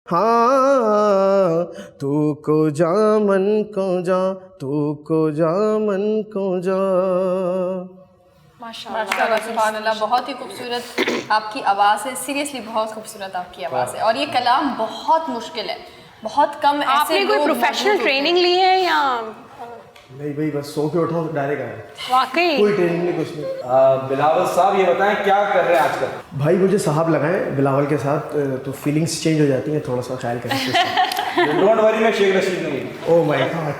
हाँ तू को जा मन को जा, तू को जा मन को जा। माशाल्लाह सुभान अल्लाह, बहुत ही खूबसूरत आपकी आवाज़ है, सीरियसली बहुत खूबसूरत आपकी आवाज़ है। और ये कलाम बहुत मुश्किल है, बहुत कम ऐसे आपने कोई लोग प्रोफेशनल मौजूद होते ट्रेनिंग ली है या नहीं भाई, बस सो के उठाऊँ तो डायरेक्ट आया, वाकई? कोई ट्रेनिंग नहीं, कुछ नहीं। बिलावल साहब ये बताएं क्या कर रहे हैं आजकल? भाई मुझे साहब लगाएं बिलावल के साथ तो फीलिंग्स चेंज हो जाती हैं, थोड़ा सा ख्याल करें। डोंट वरी, मैं शेख रशीद नहीं। Oh my God.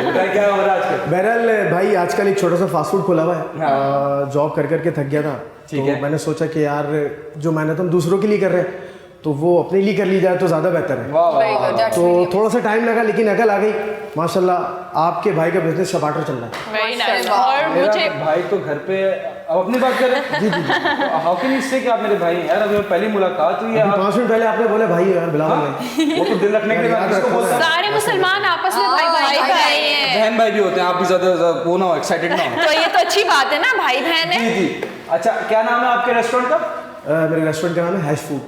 बताएं क्या हो रहा है आजकल? बहरहाल भाई आजकल एक छोटा सा फास्ट फूड खोला हुआ है, जॉब कर करके थक गया था, तो मैंने सोचा कि यार जो मेहनत हम दूसरों के लिए कर रहे हैं तो वो अपने लिए कर ली जाए तो ज़्यादा बेहतर है। तो थोड़ा सा टाइम लगा लेकिन अकल आ गई माशाल्लाह। आपके भाई का बिजनेस शपाटर चल रहा है। Very nice. और मुझे भाई तो घर पे, अब अपनी बात करें। जी जी। हाउ कैन यू से कि आप मेरे भाई हैं यार? अभी पहली मुलाकात हुई है, 5 मिनट पहले आपने बोले भाई यार बिलावल भाई, वो तो दिल रखने के बाद इसको बोलता है। सारे मुसलमान आपस में भाई भाई हैं। बहन भाई भी होते हैं, आप भी ज्यादा वो ना हो, एक्साइटेड ना हो। तो ये तो अच्छी बात है ना, भाई बहन है। जी जी। अच्छा, क्या नाम है आपके रेस्टोरेंट का? मेरे रेस्टोरेंट का नाम है हैश फूड।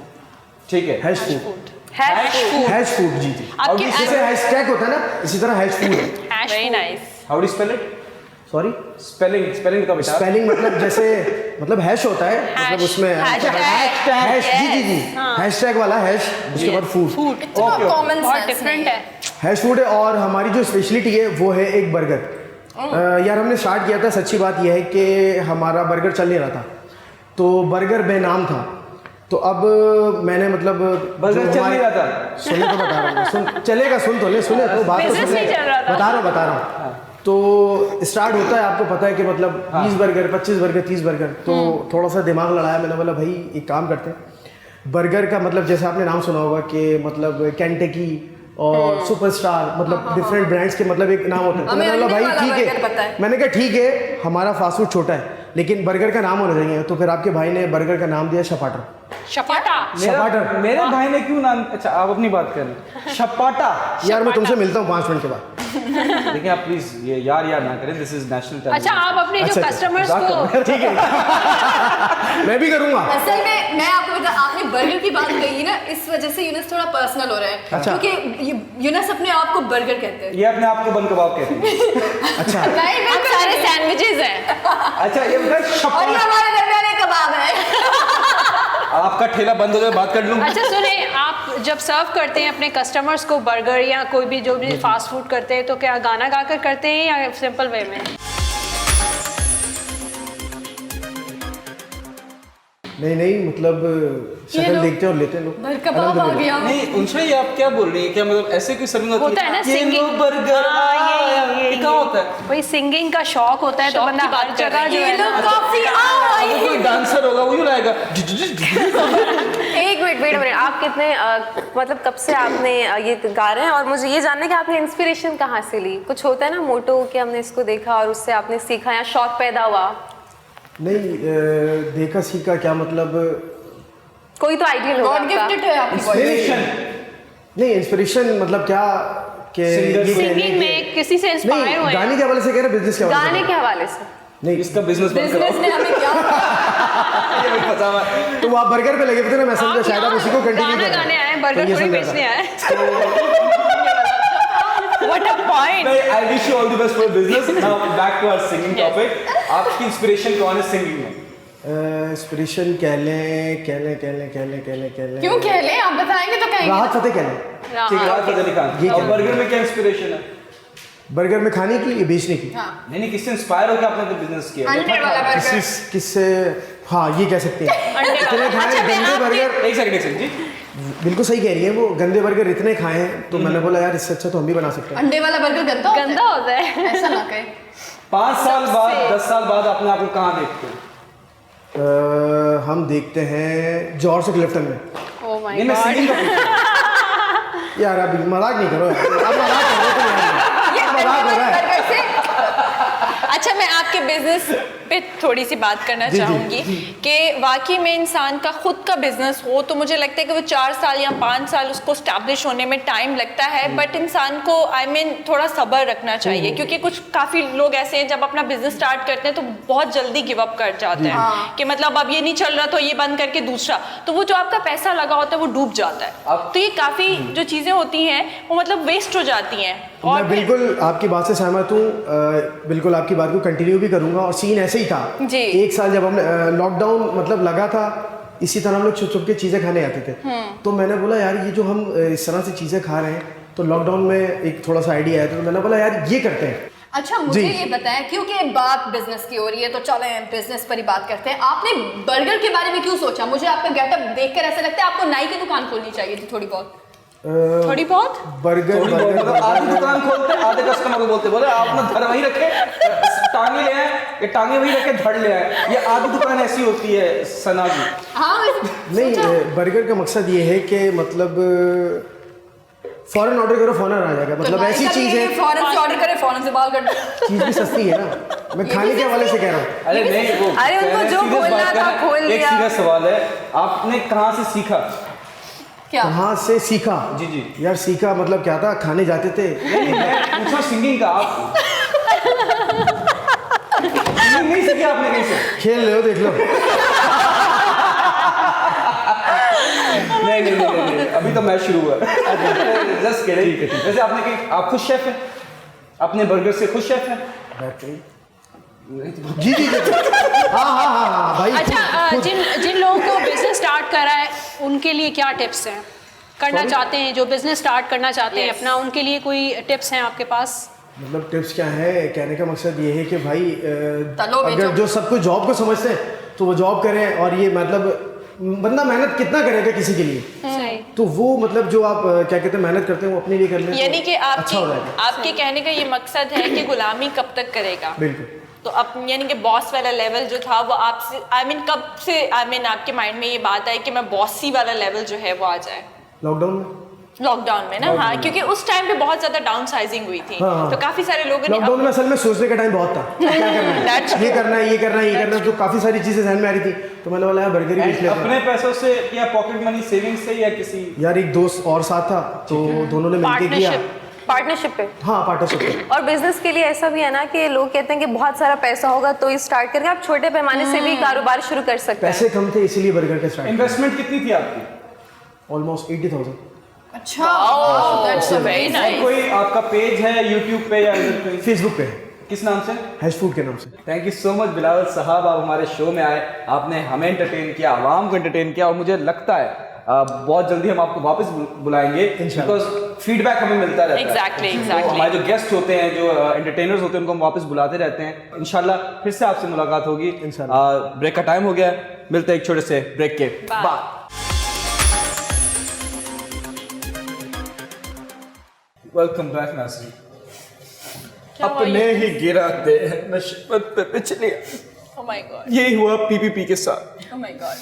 ठीक है, हैश फूड, है। Hash food. जी जी। आपके जैसे हैशटैग होता है ना, इसी तरह हैश फूड है। Very nice. How do spell it? Sorry, spelling का बेटा। स्पेलिंग मतलब जैसे मतलब हैश होता है, मतलब उसमें हैश। जी जी जी, हैशटैग वाला हैश, उसके बाद फूड। इतना कॉमन बहुत डिफरेंट है। हैश फूड है। और हमारी जो स्पेशलिटी है वो है एक बर्गर। यार हमने स्टार्ट किया था, सच्ची बात यह है कि हमारा बर्गर चल नहीं रहा था, तो बर्गर बेनाम था। तो अब मैंने मतलब बर्गर चल नहीं रहा था, सुने तो बता रहा हूँ, सुन चलेगा, सुन तो ले, सुने तो बात तो Business सुने, नहीं चल रहा था। बता रहा हूँ। तो स्टार्ट होता है, आपको पता है कि मतलब 20 बर्गर, 25 बर्गर, 30 बर्गर। तो थोड़ा सा दिमाग लड़ाया, मैंने बोला भाई एक काम करते हैं, बर्गर का मतलब जैसे आपने नाम सुना होगा कि मतलब कैंटेकी और सुपरस्टार, मतलब डिफरेंट ब्रांड्स के मतलब एक नाम होता है। मैंने बोला भाई ठीक है, मैंने कहा ठीक है, हमारा फास्ट फूड छोटा है लेकिन बर्गर का नाम होना चाहिए। तो फिर आपके भाई ने बर्गर का नाम दिया शपाटर। शपाटा। मेरे भाई ने क्यों नाम? अच्छा, आप अपनी बात कर रहे हैं। शपाटा। यार मैं तुमसे मिलता हूँ 5 मिनट के बाद। देखिए आप प्लीज ये यार ना करें, दिस इज नेशनल टेलीविजन। अच्छा, आप अपने जो कस्टमर्स को ठीक है मैं भी करूँगा। असल में मैं आपको बता, आपने बर्गर की बात कही ना, इस वजह से यूनस थोड़ा पर्सनल हो रहा है। अच्छा। क्योंकि यूनस अपने आप को बर्गर कहते हैं। ये अपने आप को बन कबाब कहते हैं। अच्छा, नहीं, अब बिल्कुल सारे नहीं। सैंडविचेज हैं। अच्छा, ये बताए और ये शपाटा। हमारे घर में वाले कबाब है। आपका ठेला बंद हो जाए, बात कर लूँ। अच्छा सुने, आप जब सर्व करते हैं अपने कस्टमर्स को बर्गर या कोई भी जो भी फास्ट फूड करते हैं, तो क्या गाना गाकर करते हैं या सिंपल वे में? नहीं मतलब शक्ल देखते और लेते लोग। भर कबाब आ गया। नहीं उनसे ये आप क्या बोल रही हैं? क्या मतलब ऐसे कोई सर्विंग होता है ना, ये लो singing। बर्गर। हाँ, ये क्या होता है? वही सिंगिंग का शौक होता है, तो शौक बंदा की बात हर कर जगह रहे जो हैं। है ना, कॉफी अब कोई डांसर होगा वो यूँ लाएगा। एक मिनट, वेट मिनट, आप कितने मतलब कब से आपने ये गा रहे हैं? और मुझे ये जानना है कि आपने इंस्पिरेशन कहाँ से ली? कुछ होता है ना मोटो कि हमने इसको देखा और उससे आपने सीखा या शौक पैदा हुआ? नहीं देखा सीखा क्या मतलब, कोई तो आइडियल होगा गॉड आपका। गिफ्टेड है आपकी इंस्पिरेशन। नहीं इंस्पिरेशन मतलब क्या कि Singer, ये कहने सिंगिंग के- में किसी से इंस्पायर नहीं हुए? गाने के हवाले से कह रहे, बिजनेस के हवाले से गाने कह के हवाले से? रहे। नहीं इसका बिजनेस बंद बिजनेस ने कराओ। हमें क्या ये मुझे पता है। तो वो आप बर्गर पे लगे थे ना, मैं समझा शायद आप उसी को कंटिन्यू गाना कर गाने आए, बर्गर थोड़ी बेचने आए। What a point! I wish you all the best for business. Now back to our singing topic. आपकी इंस्पिरेशन कौन है सिंगिंग में? इंस्पिरेशन कह लें क्यों कह लें, आप बताएंगे तो कहेंगे। राहत फतेह कह लें। ठीक है, राहत फतेह अली खान। ये और क्या? बर्गर में क्या इंस्पिरेशन है? बर्गर में खाने की, बेचने की। नहीं किससे इंस्पायर होकर आपने तो बिजनेस किया? अंडे वाला बर्गर। किससे, हाँ ये कह सकते हैं। इतने खाए गंदे बर्गर, एक सेकंड जी। बिल्कुल सही कह रही है वो, गंदे बर्गर इतने खाए हैं तो मैंने बोला यार इससे अच्छा तो हम भी बना सकते हैं। अंडे वाला बर्गर गंदा होता है? गंदा होता है। ऐसा ना कहे। 5 साल बाद 10 साल बाद अपने आप को कहाँ देखते हैं? हम देखते हैं जॉर्ज क्लिफ्टन में। Oh my नहीं मैं God. सिंगिंग का पूछ रहा हूँ। यार अभी मजाक नहीं करो यार, आप मजाक कर रहे हो तुम यार, मजाक हो रहा है। बर्गर से अच्छा, मैं आपके बिजनेस पे थोड़ी सी बात करना चाहूँगी कि वाकई में इंसान का खुद का बिजनेस हो तो मुझे लगता है कि वो 4 साल या 5 साल उसको स्टैब्लिश होने में टाइम लगता है, बट इंसान को थोड़ा सब्र रखना चाहिए, क्योंकि कुछ काफ़ी लोग ऐसे हैं जब अपना बिजनेस स्टार्ट करते हैं तो बहुत जल्दी गिव अप कर जाते हैं कि मतलब अब ये नहीं चल रहा तो ये बंद करके दूसरा, तो वो जो आपका पैसा लगा होता है वो डूब जाता है। तो ये काफ़ी जो चीज़ें होती हैं वो मतलब वेस्ट हो जाती हैं। और मैं बिल्कुल आपकी बात से सहमत हूँ, बिल्कुल आपकी बात को कंटिन्यू भी करूँगा। और सीन ऐसे ही था जी। 1 साल जब हम लॉकडाउन मतलब लगा था, इसी तरह हम लोग छुप छुप के चीज़ें खाने आते थे। तो मैंने बोला यार ये जो हम इस तरह से चीज़ें खा रहे हैं, तो लॉकडाउन में एक थोड़ा सा आइडिया आया, तो मैंने बोला यार ये करते हैं। अच्छा मुझे ये बताएं, क्योंकि बात बिजनेस की हो रही है तो चलें बिजनेस पर ही बात करते हैं। आपने बर्गर के बारे में क्यों सोचा? मुझे आपका गेटअप देखकर ऐसा लगता है आपको नाई की दुकान खोलनी चाहिए थी थोड़ी बहुत। थोड़ी बहुत बर्गर आधी दुकान खोलते आधे कस्टमर को बोलते बोले आप ना धड़ वहीं रखे, टांगे ले आए, ये टांगे वहीं रखे धड़ ले आए। ये आधी दुकान ऐसी होती है सना की। हाँ नहीं, बर्गर का मकसद ये है कि मतलब फौरन ऑर्डर करो फौरन आ जाएगा, मतलब ऐसी चीज है फौरन से ऑर्डर करें फौरन से बाल कट चीज भी सस्ती है ना, मैं खाने के हवाले से कह रहा हूँ। अरे नहीं वो अरे उनको जो serious बोलना बात था कर, बोल एक दिया। सीधा सवाल है, आपने कहाँ से सीखा? क्या? कहाँ से सीखा? जी जी यार सीखा मतलब क्या था, खाने जाते थे। नहीं मैं पूछा सिंगिंग का, आप सिंगिंग नहीं सीखी आपने कहीं से? खेल रहे हो देख लो। नहीं, अभी तो मैच शुरू हुआ। Just kidding. वैसे आपने कहीं, आप खुद शेफ हैं? अपने बर्गर से खुद शेफ हैं? जी जी जी हाँ भाई। अच्छा, जिन लोगों को बिजनेस स्टार्ट करा है उनके लिए क्या टिप्स हैं? करना चाहते हैं, जो बिजनेस स्टार्ट करना चाहते हैं अपना, उनके लिए कोई टिप्स हैं आपके पास? मतलब टिप्स क्या है, कहने का मकसद ये है कि भाई तलो बेचो। अगर जो सब कुछ जॉब को समझते हैं तो वो जॉब करें, और ये मतलब बंदा मेहनत कितना करेगा किसी के लिए, सही। तो वो मतलब जो आप क्या कहते हैं मेहनत करते हैं वो अपने लिए कर लें, यानी तो कि अच्छा हो जाएगा। आपके कहने का ये मकसद है कि गुलामी कब तक करेगा? बिल्कुल। तो अब यानी कि बॉस वाला लेवल जो था वो आपसे कब से आपके माइंड में ये बात आई कि मैं बॉसी वाला लेवल जो है वो आ जाए? लॉकडाउन में ना। हाँ, क्योंकि उस टाइम पे बहुत ज्यादा डाउन साइजिंग हुई थी। हाँ। तो काफी सारे लोगों ने लॉकडाउन में असल में सोचने का टाइम बहुत था, क्या करना है, That's ये करना है ये करना है ये करना है, तो काफी सारी चीजें ज़हन में आ रही थी, तो मैंने बोला यार बर्गर ही बेच लेते हैं। अपने पैसों से या पॉकेट मनी सेविंग से या किसी? यार एक दोस्त और साथ था, तो दोनों ने मिलके किया। पार्टनरशिप पे। हाँ पार्टनरशिप पे। और बिजनेस के लिए ऐसा भी है ना कि लोग कहते हैं कि बहुत सारा पैसा होगा तो स्टार्ट करके आप छोटे पैमाने से भी कारोबार शुरू कर सकते हैं। पैसे कम थे इसीलिए बर्गर का स्टार्ट। इन्वेस्टमेंट कितनी थी आपकी? ऑलमोस्ट 80,000। अच्छा दैट्स वेरी नाइस। कोई आपका पेज है यूट्यूब पे या फेसबुक पे, किस नाम से? हैश फूड के नाम से। Thank you so much Bilawal साहब, आप हमारे शो में आए, आपने हमें एंटरटेन किया, आवाम को एंटरटेन किया, और मुझे लगता है बहुत जल्दी हम आपको वापस बुलाएंगे, बिकॉज फीडबैक हमें मिलता रहता है। Exactly. तो हमारे जो गेस्ट होते हैं, जो एंटरटेनर्स होते हैं, उनको हम वापस बुलाते रहते हैं। इंशाल्लाह फिर से आपसे मुलाकात होगी। ब्रेक का टाइम हो गया है, मिलते हैं एक छोटे से ब्रेक के बाद। वेलकम बैक नाज़रीन। अपने ही गिराते हैं नस्बत पे पिछले। Oh my God. यही हुआ पीपीपी के साथ। Oh my God.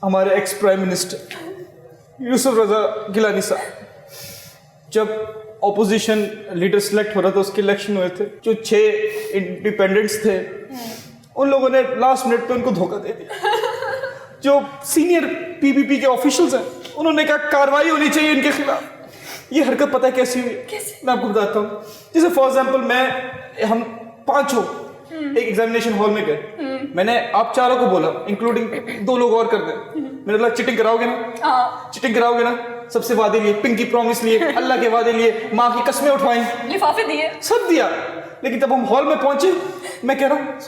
हमारे एक्स प्राइम मिनिस्टर यूसुफ रजा गिलानी साहब, जब ऑपोजिशन लीडर सिलेक्ट हो रहा था, उसके इलेक्शन हुए थे, जो 6 इंडिपेंडेंट्स थे उन लोगों ने लास्ट मिनट पे उनको धोखा दे दिया। जो सीनियर पीपीपी के ऑफिशियल्स हैं उन्होंने कहा कार्रवाई होनी चाहिए इनके खिलाफ। ये हरकत पता है कैसी हुई? मैं आपको बताता हूँ। जैसे फॉर एग्जाम्पल हम 5 एक एग्जामिनेशन हॉल में गए, मैंने आप चारों को बोला, इंक्लूडिंग 2 लोग और कर दे, मैंने बोला चिटिंग कराओगे ना? चिटिंग कराओगे ना? सबसे वादे लिए, पिंकी प्रॉमिस लिए, अल्लाह के वादे लिए, माँ की कस्में उठवाई, लिफाफे दिए, सब दिया। लेकिन जब हम हॉल में पहुंचे, मैं कह रहा हूँ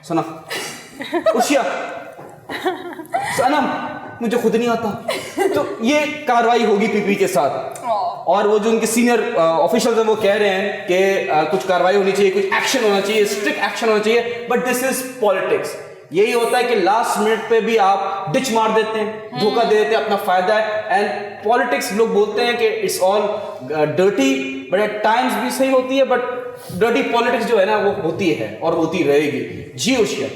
सुना उशिया सनम मुझे खुद नहीं आता, तो ये कार्रवाई होगी पीपी के साथ। और वो जो उनके सीनियर ऑफिशियल्स हैं वो कह रहे हैं कि कुछ कार्रवाई होनी चाहिए, कुछ एक्शन होना चाहिए, स्ट्रिक्ट एक्शन होना चाहिए, बट दिस इज पॉलिटिक्स। यही होता है कि लास्ट मिनट पे भी आप डिच मार देते हैं, धोखा दे देते हैं, अपना फायदा है। एंड पॉलिटिक्स लोग बोलते हैं कि it's all dirty, but at times भी सही होती है, बट डर्टी पॉलिटिक्स जो है ना वो होती है और होती रहेगी। जी उशिया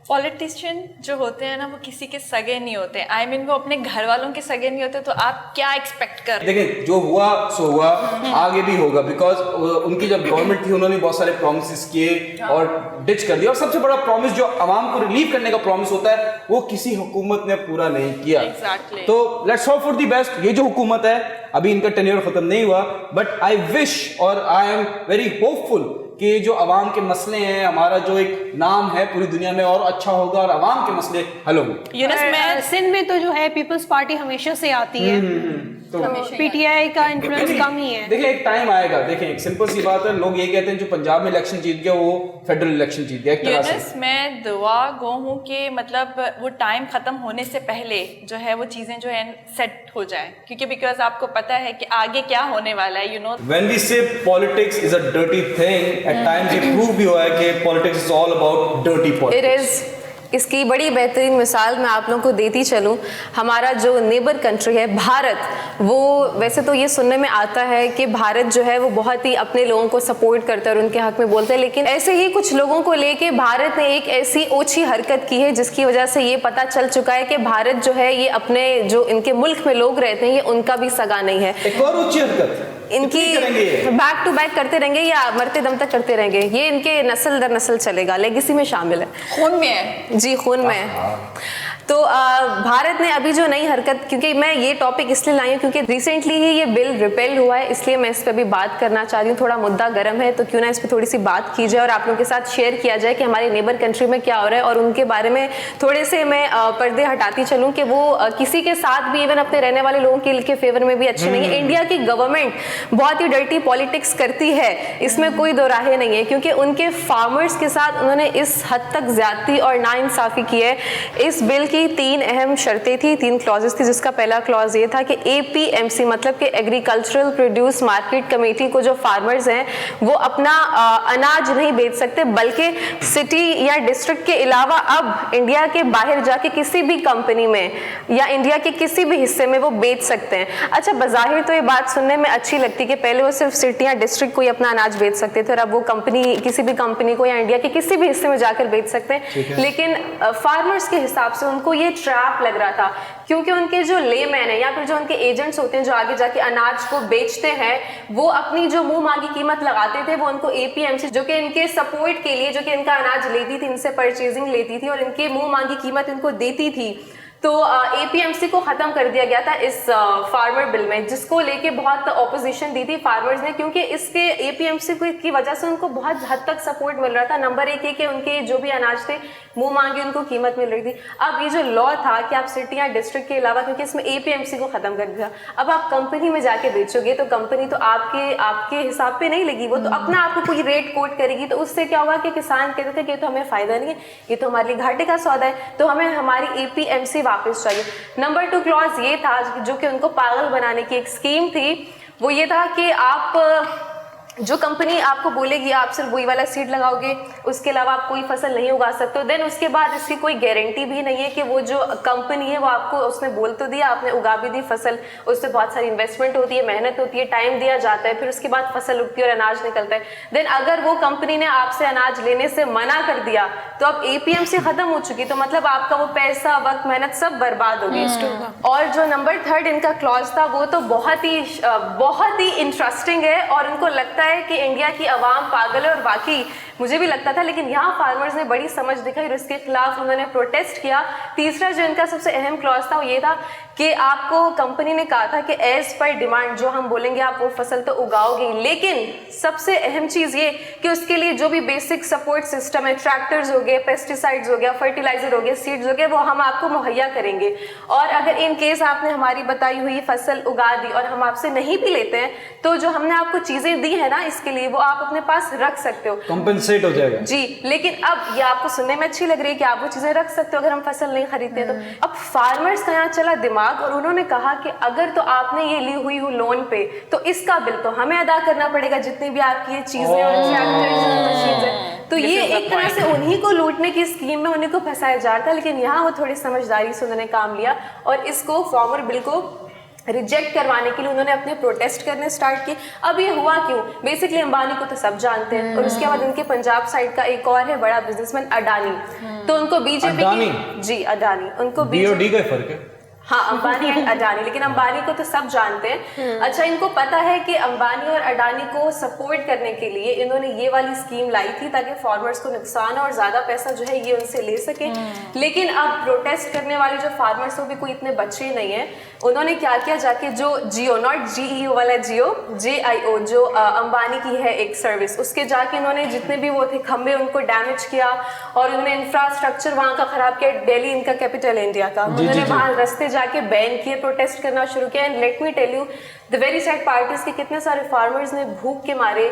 पॉलिटिशियन जो होते हैं ना वो किसी के सगे नहीं होते। आई मीन वो अपने घर वालों के सगे नहीं होते, तो आप क्या एक्सपेक्ट कर रहे हैं? देखिए जो हुआ सो हुआ, आगे भी होगा, बिकॉज उनकी जब गवर्नमेंट थी उन्होंने बहुत सारे प्रॉमिसेस किए और डिच कर दिया। और सबसे बड़ा प्रॉमिस जो आवाम को रिलीव करने का प्रॉमिस होता है वो किसी हुकूमत ने पूरा नहीं किया। Exactly. तो let's hope for the best. ये जो हुकूमत है अभी इनका टेन्योर खत्म नहीं हुआ, बट आई विश और आई एम वेरी होपफुल कि जो आवाम के मसले हैं, हमारा जो एक नाम है पूरी दुनिया में और अच्छा होगा और आवाम के मसले हल होंगे। यूनुस मैं सिंध में तो जो है पीपल्स पार्टी हमेशा से आती है, तो पीटीआई का इन्फ्लुएंस कम ही है। देखिए एक टाइम आएगा, देखिए एक सिंपल सी बात है, लोग ये कहते हैं जो पंजाब में इलेक्शन जीत गया वो फेडरल इलेक्शन जीत गया एक तरह से। यूनुस मैं दुआ गो हूँ कि मतलब वो टाइम खत्म होने से पहले जो है वो चीजें जो है सेट हो जाए, क्योंकि बिकॉज आपको पता है कि आगे क्या होने वाला है। You know When we say politics is a dirty thing, at times ये prove भी हुआ है कि politics is all about dirty it politics. Is इसकी बड़ी बेहतरीन मिसाल मैं आप लोगों को देती चलूं। हमारा जो नेबर कंट्री है भारत, वो वैसे तो ये सुनने में आता है कि भारत जो है वो बहुत ही अपने लोगों को सपोर्ट करता है और उनके हक में बोलता है, लेकिन ऐसे ही कुछ लोगों को लेके भारत ने एक ऐसी ओछी हरकत की है जिसकी वजह से ये पता चल चुका है कि भारत जो है ये अपने जो इनके मुल्क में लोग रहते हैं ये उनका भी सगा नहीं है। एक और ऊंची हरकत इनकी कितनी करेंगे ये? बैक टू बैक करते रहेंगे या मरते दम तक करते रहेंगे, ये इनके नस्ल दर नस्ल चलेगा, लेगेसी में शामिल है, खून में है। जी खून में है। तो भारत ने अभी जो नई हरकत, क्योंकि मैं ये टॉपिक इसलिए लाई हूँ क्योंकि रिसेंटली ही ये बिल रिपेल हुआ है, इसलिए मैं इस पर भी बात करना चाह रही हूँ। थोड़ा मुद्दा गर्म है तो क्यों ना इस पर थोड़ी सी बात की जाए और आप लोगों के साथ शेयर किया जाए कि हमारे नेबर कंट्री में क्या हो रहा है और उनके बारे में थोड़े से मैं पर्दे हटाती चलूँ कि वो किसी के साथ भी, इवन अपने रहने वाले लोगों के फेवर में भी अच्छे नहीं है। इंडिया की गवर्नमेंट बहुत ही डर्टी पॉलिटिक्स करती है, इसमें कोई दो राहें नहीं है, क्योंकि उनके फार्मर्स के साथ उन्होंने इस हद तक ज्यादती और नाइंसाफी की है। इस बिल की 3 अहम शर्तें थी, 3 क्लॉजेस थी, जिसका पहला क्लॉज ये था कि APMC मतलब कि एग्रीकल्चरल प्रोड्यूस मार्केट कमेटी को जो फार्मर्स हैं वो अपना अनाज नहीं बेच सकते, बल्कि सिटी या डिस्ट्रिक्ट के अलावा अब इंडिया के बाहर जाके किसी भी कंपनी में या इंडिया के किसी भी हिस्से में वो बेच सकते हैं। अच्छा, बज़ाहिर तो ये बात सुनने में अच्छी लगती कि पहले वो सिर्फ सिटी या डिस्ट्रिक्ट को ही अपना अनाज बेच सकते थे और अब वो कंपनी किसी भी कंपनी को या इंडिया के किसी भी हिस्से में जाकर बेच सकते हैं। लेकिन फार्मर्स के हिसाब से उनको ये ट्रैप लग रहा था, क्योंकि उनके जो लेमैन है या फिर जो उनके एजेंट्स होते हैं जो आगे जाके अनाज को बेचते हैं, वो अपनी जो मुंह मांगी कीमत लगाते थे वो उनको APMC जो कि इनके सपोर्ट के लिए, जो कि इनका अनाज लेती थी, इनसे परचेजिंग लेती थी और इनके मुंह मांगी कीमत इनको देती थी, तो APMC को खत्म कर दिया गया था इस फार्मर बिल में, जिसको लेके बहुत ऑपोजिशन दी थी फार्मर्स ने, क्योंकि इसके APMC की वजह से उनको बहुत हद तक सपोर्ट मिल रहा था। नंबर 1 है कि उनके जो भी अनाज थे मुंह मांगे उनको कीमत मिल रही थी। अब ये जो लॉ था कि आप सिटी या डिस्ट्रिक्ट के अलावा, क्योंकि इसमें APMC को खत्म कर दिया, अब आप कंपनी में जाके बेचोगे तो कंपनी तो आपके हिसाब पे नहीं लगी, वो तो अपना आपको कोई रेट कोट करेगी। तो उससे क्या होगा कि किसान कहते थे कि तो हमें फायदा नहीं है, ये तो हमारे लिए घाटे का सौदा है, तो हमें हमारी APMC वापस चाहिए। नंबर 2 क्लॉज ये था जो कि उनको पागल बनाने की एक स्कीम थी, वो ये था कि आप जो कंपनी आपको बोलेगी आप सिर्फ वही वाला सीड लगाओगे, उसके अलावा आप कोई फसल नहीं उगा सकते हो, देन उसके बाद इसकी कोई गारंटी भी नहीं है कि वो जो कंपनी है वो आपको, उसने बोल तो दिया, आपने उगा भी दी फसल, उससे बहुत सारी इन्वेस्टमेंट होती है, मेहनत होती है, टाइम दिया जाता है, फिर उसके बाद फसल उगती है और अनाज निकलता है। देन अगर वो कंपनी ने आपसे अनाज लेने से मना कर दिया तो अब APMC खत्म हो चुकी, तो मतलब आपका वो पैसा, वक्त, मेहनत सब बर्बाद हो गई। और जो नंबर 3 इनका क्लॉज था वो तो बहुत ही इंटरेस्टिंग है और उनको लगता है कि इंडिया की आवाम पागल है, और बाकी मुझे भी लगता था, लेकिन यहाँ फार्मर्स ने बड़ी समझ दिखाई और इसके खिलाफ उन्होंने प्रोटेस्ट किया। तीसरा जो इनका सबसे अहम क्लॉज था वो ये था कि आपको कंपनी ने कहा था कि एज पर डिमांड जो हम बोलेंगे आप वो फसल तो उगाओगे, लेकिन सबसे अहम चीज़ ये कि उसके लिए जो भी बेसिक सपोर्ट सिस्टम है, ट्रैक्टर्स हो गए, पेस्टिसाइड्स हो गया, फर्टिलाइजर हो गए, सीड्स हो गए, वो हम आपको मुहैया करेंगे। और अगर इन केस आपने हमारी बताई हुई फसल उगा दी और हम आपसे नहीं भी लेते हैं, तो जो हमने आपको चीज़ें दी है ना इसके लिए, वो आप अपने पास रख सकते हो, कंपनसेट हो जाएगा जी। लेकिन अब ये आपको सुनने में अच्छी लग रही है कि आप वो चीज़ें रख सकते हो अगर हम फसल नहीं खरीदते तो। अब फार्मर्स का यहाँ चला दिमाग और उन्होंने कहा कि अगर तो आपने ये ली हुई हो लोन पे, तो इसका बिल तो हमें अदा करना पड़ेगा, जितनी भी आपकी ये चीजें और ट्रैक्टर्स और मशीन्स हैं। तो ये एक तरह से उन्हीं को लूटने की स्कीम में उन्हीं को फंसाया जा रहा था, लेकिन यहाँ वो थोड़ी समझदारी से उन्होंने काम लिया और इसको फार्मर बिल को रिजेक्ट करवाने के लिए उन्होंने अपने प्रोटेस्ट करने स्टार्ट किए। अब ये हुआ क्यों? बेसिकली अंबानी को तो सब जानते हैं, और उसके बाद उनके पंजाब साइड का एक और है बड़ा बिजनेसमैन अडानी, तो उनको बीजेपी जी अडानी उनको बीओडी का फर्क है। हाँ, अंबानी एंड अडानी, लेकिन अंबानी को तो सब जानते हैं। अच्छा, इनको पता है कि अंबानी और अडानी को सपोर्ट करने के लिए इन्होंने ये वाली स्कीम लाई थी ताकि फार्मर्स को नुकसान और ज्यादा पैसा जो है ये उनसे ले सके। लेकिन अब प्रोटेस्ट करने वाले जो फार्मर्स वो भी कोई इतने बच्चे नहीं है। उन्होंने क्या किया, जाके जो जियो, नॉट GEO वाला जियो, JIO जो अंबानी की है एक सर्विस, उसके जाके इन्होंने जितने भी वो थे खंबे उनको डैमेज किया और उन्होंने इंफ्रास्ट्रक्चर वहाँ का खराब किया। दिल्ली इनका कैपिटल इंडिया का, उन्होंने वहाँ रास्ते जाके बैन किए, प्रोटेस्ट करना शुरू किया। And let me tell you the very sad parties के कितने सारे फार्मर्स ने भूख के मारे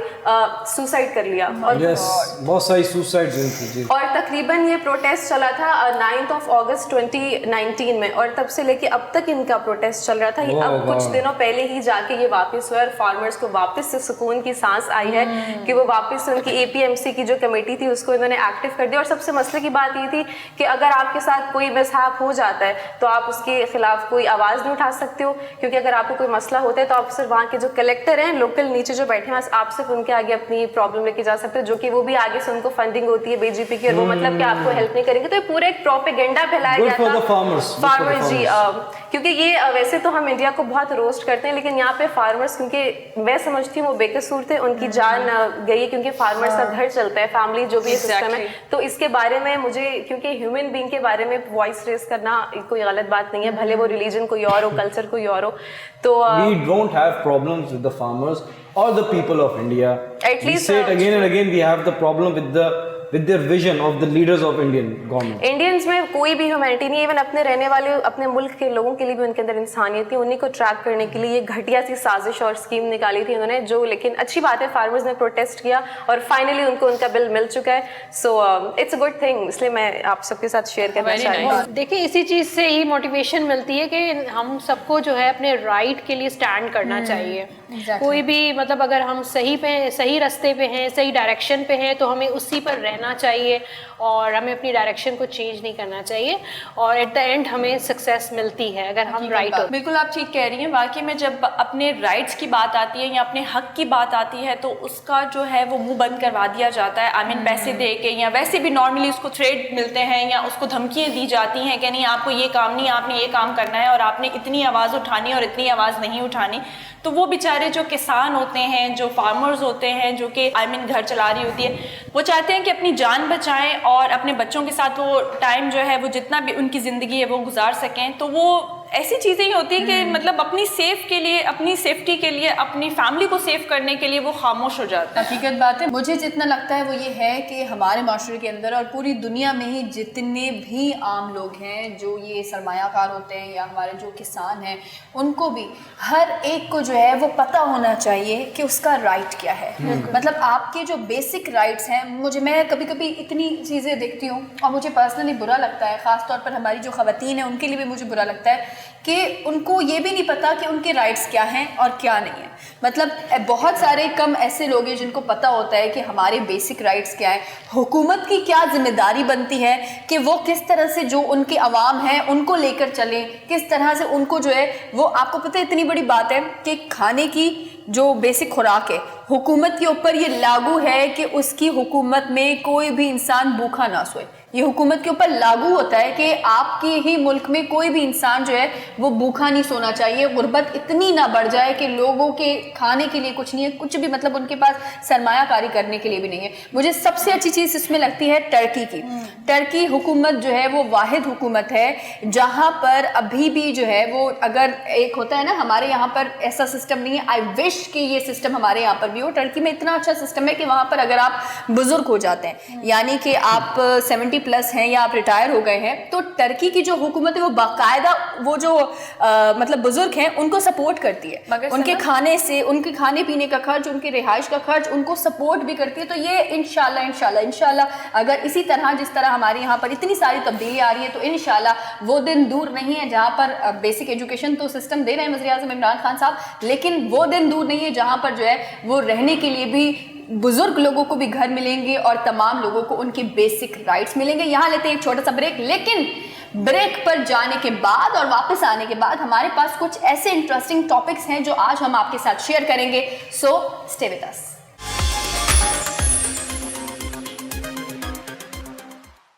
सुसाइड कर लिया। और बहुत सारी सुसाइड हुई। और तकरीबन ये प्रोटेस्ट चला था 9 अगस्त 2019 में, और तब से लेके अब तक इनका प्रोटेस्ट चल रहा था। ये अब कुछ दिनों पहले ही जाके ये वापस हुआ और फार्मर्स को वापस से सुकून की सांस आई है कि वो वापस से उनकी APMC की जो कमेटी थी उसको इन्होंने एक्टिव कर दिया। और सबसे मसले की बात ये थी कि अगर आपके साथ कोई मिसहैप हो जाता है तो आप उसके खिलाफ कोई आवाज़ नहीं उठा सकते हो, क्योंकि अगर आपको कोई मसला होता है तो आप सिर्फ वहाँ के जो कलेक्टर हैं लोकल नीचे जो बैठे हैं आप सिर्फ उनके आगे अपनी प्रॉब्लम लेके जा सकते हो, जो कि वो भी आगे से उनको फंडिंग होती है बीजेपी की, और वो मतलब कि आपको हेल्प नहीं करेंगे। तो ये पूरा एक प्रोपेगेंडा फैलाया गया था फार्मर्स जी। क्योंकि ये वैसे तो हम इंडिया को बहुत रोस्ट करते हैं, लेकिन यहाँ पे फार्मर्स, क्योंकि मैं समझती हूँ वो बेकसूर थे, उनकी जान गई है, क्योंकि फार्मर्स का घर चलता है, फैमिली जो भी सिस्टम है। तो इसके बारे में मुझे, क्योंकि ह्यूमन बीइंग के बारे में वॉइस रेस करना कोई गलत बात नहीं है, भले वो रिलीजन कोई और हो, कल्चर कोई और हो। तो we don't have problems with the farmers or the people of India. At least we say it again and again, we have the problem with their vision of the leaders of Indian government. Indians में कोई भी ह्यूमैनिटी नहीं है, इवन अपने रहने वाले अपने मुल्क के लोगों के लिए भी उनके अंदर इंसानियत थी। उन्हीं को ट्रैक करने के लिए ये घटिया सी साजिश और स्कीम निकाली थी उन्होंने, जो लेकिन अच्छी बात है फार्मर्स ने प्रोटेस्ट किया और फाइनली उनको उनका बिल मिल चुका है। So it's a good thing, इसलिए मैं आप सबके साथ शेयर करना चाहती हूँ। देखिए, इसी चीज़ से ही मोटिवेशन मिलती है कि हम सबको जो है अपने राइट के लिए स्टैंड करना चाहिए। कोई भी मतलब अगर हम सही रास्ते पे हैं, सही डायरेक्शन पे हैं, तो हमें उसी पर रहना चाहिए और हमें अपनी डायरेक्शन को चेंज नहीं करना चाहिए, और एट द एंड हमें सक्सेस मिलती है अगर हम राइट हो। बिल्कुल आप ठीक कह रही हैं। वाकई में जब अपने राइट्स की बात आती है या अपने हक की बात आती है तो उसका जो है वो मुंह बंद करवा दिया जाता है। आई मीन पैसे दे के, या वैसे भी नॉर्मली उसको थ्रेट मिलते हैं या उसको धमकियाँ दी जाती हैं कि नहीं आपको ये काम नहीं, आपने ये काम करना है और आपने इतनी आवाज़ उठानी और इतनी आवाज़ नहीं उठानी। तो वो बेचारे जो किसान होते हैं, जो फार्मर्स होते हैं, जो कि आई मीन घर चला रही होती है, वो चाहते हैं कि अपनी जान बचाएं और अपने बच्चों के साथ वो टाइम जो है वो जितना भी उनकी ज़िंदगी है वो गुजार सकें। तो वो ऐसी चीज़ें ही होती हैं कि मतलब अपनी सेफ के लिए, अपनी सेफ्टी के लिए, अपनी फैमिली को सेफ करने के लिए वो खामोश हो जाता है। हकीकत बात है। मुझे जितना लगता है वो ये है कि हमारे माशरे के अंदर और पूरी दुनिया में ही जितने भी आम लोग हैं, जो ये सरमायाकार होते हैं या हमारे जो किसान हैं, उनको भी हर एक को जो है वो पता होना चाहिए कि उसका राइट क्या है। मतलब आपके जो बेसिक राइट्स हैं, मैं कभी कभी इतनी चीज़ें देखती हूँ और मुझे पर्सनली बुरा लगता है, ख़ास तौर पर हमारी जो ख़वातीन हैं उनके लिए भी मुझे बुरा लगता है कि उनको ये भी नहीं पता कि उनके राइट्स क्या हैं और क्या नहीं है। मतलब बहुत सारे कम ऐसे लोग हैं जिनको पता होता है कि हमारे बेसिक राइट्स क्या हैं, हुकूमत की क्या जिम्मेदारी बनती है कि वो किस तरह से जो उनके अवाम हैं उनको लेकर चलें, किस तरह से उनको जो है वो, आपको पता है इतनी बड़ी बात है कि खाने की जो बेसिक खुराक है हुकूमत के ऊपर ये लागू है कि उसकी हुकूमत में कोई भी इंसान भूखा ना सोए। ये हुकूमत के ऊपर लागू होता है कि आपके ही मुल्क में कोई भी इंसान जो है वो भूखा नहीं सोना चाहिए। गुर्बत इतनी ना बढ़ जाए कि लोगों के खाने के लिए कुछ नहीं है, कुछ भी मतलब उनके पास सरमायाकारी करने के लिए भी नहीं है। मुझे सबसे अच्छी चीज़ इसमें लगती है टर्की की। टर्की हुकूमत जो है वो वाहिद हुकूमत है जहाँ पर अभी भी जो है वो, अगर एक होता है ना हमारे यहाँ पर ऐसा सिस्टम नहीं है, आई विश कि ये सिस्टम हमारे यहाँ पर भी हो। टर्की में इतना अच्छा सिस्टम है कि वहाँ पर अगर आप बुजुर्ग हो जाते हैं, यानी कि आप 70+ हैं या आप रिटायर हो गए हैं, तो टर्की की जो हुकूमत है वो बाकायदा वो जो मतलब बुजुर्ग हैं उनको सपोर्ट करती है, उनके खाने से, उनके खाने पीने का खर्च, उनकी रिहाइश का खर्च उनको सपोर्ट भी करती है। तो ये इंशाल्लाह अगर इसी तरह जिस तरह हमारे यहाँ पर इतनी सारी तब्दीली आ रही है तो इंशाल्लाह वो दिन दूर नहीं है जहाँ पर बेसिक एजुकेशन तो सिस्टम दे रहे हैं वज़ीर आज़म इमरान खान साहब, लेकिन वो दिन दूर नहीं है जहाँ पर जो है वो रहने के लिए भी बुजुर्ग लोगों को भी घर मिलेंगे और तमाम लोगों को उनके बेसिक राइट्स मिलेंगे। यहाँ लेते हैं एक छोटा सा ब्रेक, लेकिन ब्रेक पर जाने के बाद और वापस आने के बाद हमारे पास कुछ ऐसे इंटरेस्टिंग टॉपिक्स हैं जो आज हम आपके साथ शेयर करेंगे, so stay with us.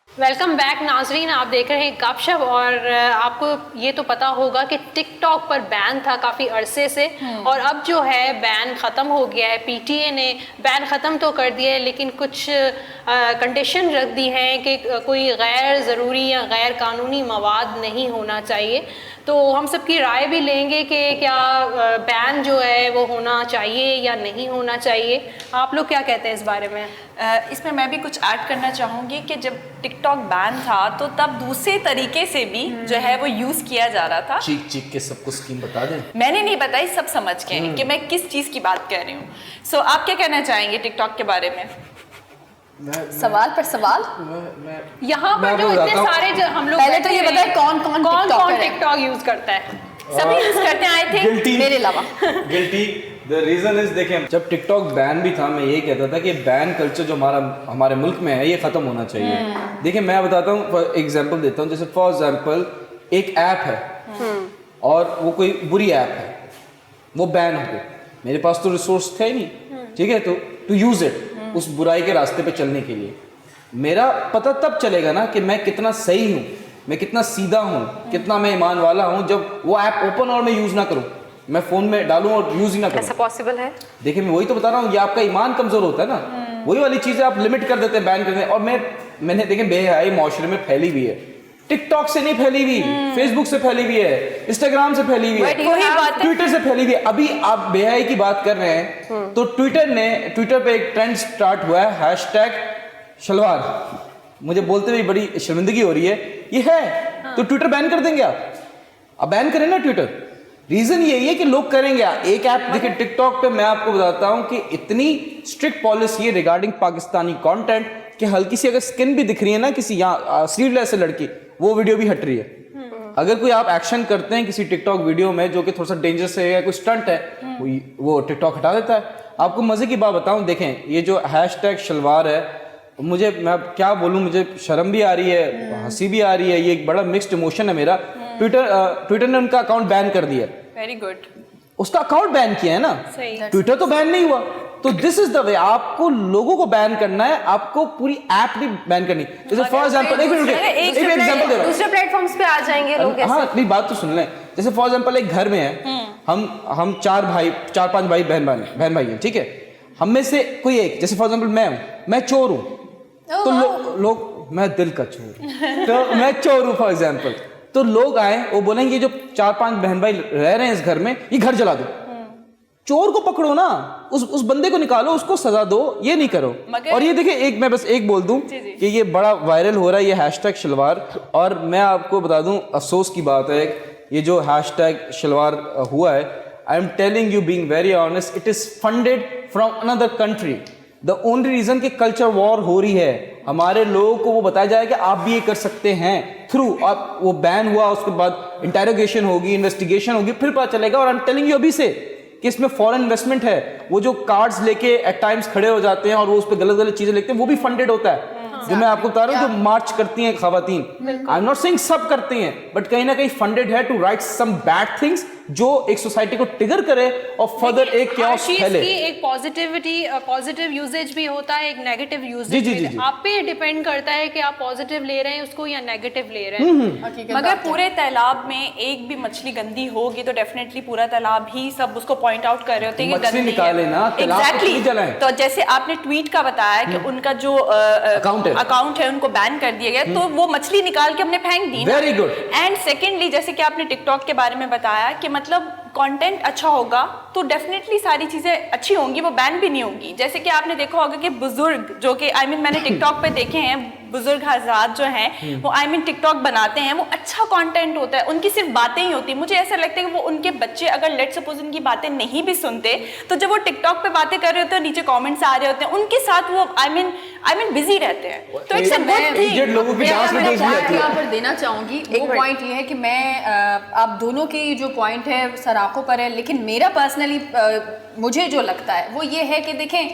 Welcome back नाजरीन, आप देख रहे हैं गपशप। और आपको ये तो पता होगा कि टिकटॉक पर बैन था काफ़ी अरसे से, और अब जो है बैन ख़त्म हो गया है। पीटीए ने बैन ख़त्म तो कर दिया है, लेकिन कुछ कंडीशन रख दी हैं कि कोई गैर ज़रूरी या गैर कानूनी मवाद नहीं होना चाहिए। तो हम सबकी राय भी लेंगे कि क्या बैन जो है वो होना चाहिए या नहीं होना चाहिए। आप लोग क्या कहते हैं इस बारे में? इसमें मैं भी कुछ ऐड करना चाहूँगी कि जब टिकटॉक बैन था तो तब दूसरे तरीके से भी जो है वो यूज़ किया जा रहा था। चीख चीख के सबको स्कीम बता दें। मैंने नहीं बताई, सब समझ गए कि मैं किस चीज़ की बात कर रही हूँ। सो आप क्या कहना चाहेंगे टिकटॉक के बारे में? सवाल पर सवाल। यहाँ पर जो इतने सारे जो हम लोग पहले तो ये बताएं कौन टिकटॉक यूज करता है? सभी यूज करते हैं, आई थिंक मेरे अलावा। गिल्टी। द रीजन इज, देखें, जब टिकटॉक बैन भी था मैं यही कहता था कि बैन कल्चर जो हमारे मुल्क में है ये खत्म होना चाहिए। देखिए मैं बताता हूँ, एग्जांपल देता हूँ। जैसे फॉर एग्जांपल एक ऐप है और वो कोई बुरी ऐप है, वो बैन हो गई। मेरे पास तो रिसोर्स थे ही नहीं, ठीक है, तो टू यूज इट उस बुराई के रास्ते पे चलने के लिए। मेरा पता तब चलेगा ना कि मैं कितना सही हूँ, मैं कितना सीधा हूँ, कितना मैं ईमान वाला हूँ, जब वो ऐप ओपन और मैं यूज ना करूँ, मैं फोन में डालूं और यूज ही ना करूं। ऐसा पॉसिबल है? देखिए मैं वही तो बता रहा हूँ, ये आपका ईमान कमजोर होता है ना। वही वाली चीजें आप लिमिट कर देते हैं, बैन कर देते हैं। और मैंने देखे बेहयाई माशरे में फैली हुई है। टिकटॉक से नहीं फैली हुई, फेसबुक से फैली हुई है, इंस्टाग्राम से फैली हुई है, ट्विटर से फैली हुई है। अभी आप बेहयाई की बात कर रहे हैं तो ट्विटर पे एक ट्रेंड स्टार्ट हुआ है, हैशटैग शलवार। मुझे बोलते हुए बड़ी शर्मिंदगी हो रही है। ये है तो ट्विटर बैन कर देंगे आप बैन करें ना ट्विटर। रीजन यही है कि लोग करेंगे। एक ऐप देखिए टिकटॉक पे, मैं आपको बताता हूं कि इतनी स्ट्रिक्ट पॉलिसी है रिगार्डिंग पाकिस्तानी कंटेंट कि हल्की सी अगर स्किन भी दिख रही है ना किसी यहाँ स्लीवलेस लड़की, वो वीडियो भी हट रही है। अगर कोई आप एक्शन करते हैं किसी टिकटॉक वीडियो में जो कि थोड़ा सा डेंजरस है या कोई स्टंट है, वो टिकटॉक हटा देता है। आपको मजे की बात बताऊं, देखें ये जो हैशटैग शलवार है, मैं क्या बोलूं, मुझे शर्म भी आ रही है, हंसी भी आ रही है। ये एक बड़ा मिक्स्ड इमोशन है मेरा। ट्विटर ने उनका अकाउंट बैन कर दिया। Very good. उसका अकाउंट बैन किया है ना, ट्विटर तो बैन नहीं हुआ। तो दिस इज द वे, आपको लोगों को बैन करना है, आपको पूरी ऐप भी बैन करनी। जैसे फॉर एग्जांपल एक एग्जांपल दे रहा हूं, दूसरे प्लेटफॉर्म्स पे आ जाएंगे लोग। हाँ नहीं बात तो सुन लें। जैसे फॉर एग्जांपल एक घर में है, हम चार पांच भाई बहन भाई हैं, ठीक है। हम में से कोई एक, जैसे फॉर एग्जांपल मैं चोर हूं, तो लोग मैं दिल का चोर तो मैं चोर हूं फॉर एग्जांपल, तो लोग आए वो बोलेंगे ये जो 4-5 बहन भाई रह रहे हैं इस घर में, ये घर जला दो। चोर को पकड़ो ना, उस बंदे को निकालो, उसको सजा दो, ये नहीं करो। और ये देखिए मैं बस एक बोल दूं कि ये बड़ा वायरल हो रहा है ये हैशटैग शलवार। और मैं आपको बता दूं, अफसोस की बात है, ये जो हैशटैग शलवार हुआ है, I am telling you being very honest, it is funded from another country. The only reason कि कल्चर वॉर हो रही है, हमारे लोगों को वो बताया जाए कि आप भी ये कर सकते हैं थ्रू। अब वो बैन हुआ, उसके बाद इंटेरोगेशन होगी, इन्वेस्टिगेशन होगी, फिर पता चलेगा। और आई एम टेलिंग यू अभी से कि इसमें फॉरेन इन्वेस्टमेंट है। वो जो कार्ड्स लेके एट टाइम्स खड़े हो जाते हैं और वो उस पर गलत चीजें लिखते हैं, वो भी फंडेड होता है। जो मैं आपको बता रहा हूँ, जो मार्च करती हैं खवातीन, आई एम नॉट सेइंग सब करते हैं, बट कहीं ना कहीं फंडेड है to write some bad things जो एक सोसाइटी को ट्रिगर करे और फर्दर एक chaos फैले। एक पॉजिटिव यूजेज भी होता है, एक नेगेटिव यूजेज भी होता है। आप पे डिपेंड करता है कि आप पॉजिटिव ले रहे हैं उसको या नेगेटिव ले रहे हैं। मगर पूरे तालाब में एक भी मछली गंदी होगी तो डेफिनेटली पूरा तालाब ही सब उसको पॉइंट आउट कर रहे होते हैं कि गंदी निकाले ना, एग्जैक्टली। तो जैसे आपने ट्वीट का बताया कि उनका जो अकाउंट है उनको बैन कर दिया गया, तो वो मछली निकाल के हमने फेंक दी। Very good. एंड सेकेंडली, जैसे कि आपने टिकटॉक के बारे में बताया कि मतलब कंटेंट अच्छा होगा तो डेफिनेटली सारी चीजें अच्छी होंगी, वो बैन भी नहीं होंगी। जैसे कि आपने देखा होगा कि बुजुर्ग जो कि मैंने टिकटॉक पे देखे हैं, बुजुर्ग हजरात जो हैं वो टिकटॉक बनाते हैं, वो अच्छा कंटेंट होता है, उनकी सिर्फ बातें ही होती है। मुझे ऐसा लगता है कि वो उनके बच्चे अगर लेट्स सपोज उनकी बातें नहीं भी सुनते, तो जब वो टिकटॉक पे बातें कर रहे होते हैं, नीचे कमेंट्स आ रहे होते हैं, उनके साथ वो बिजी रहते हैं। तो इट्स अ गुड थिंग। लोगों की डांस में यहाँ पर देना चाहूंगी, वो पॉइंट ये है कि मैं आप दोनों की जो पॉइंट है सराखों पर है, लेकिन मेरा पर्सनली मुझे जो लगता है वो ये है कि देखें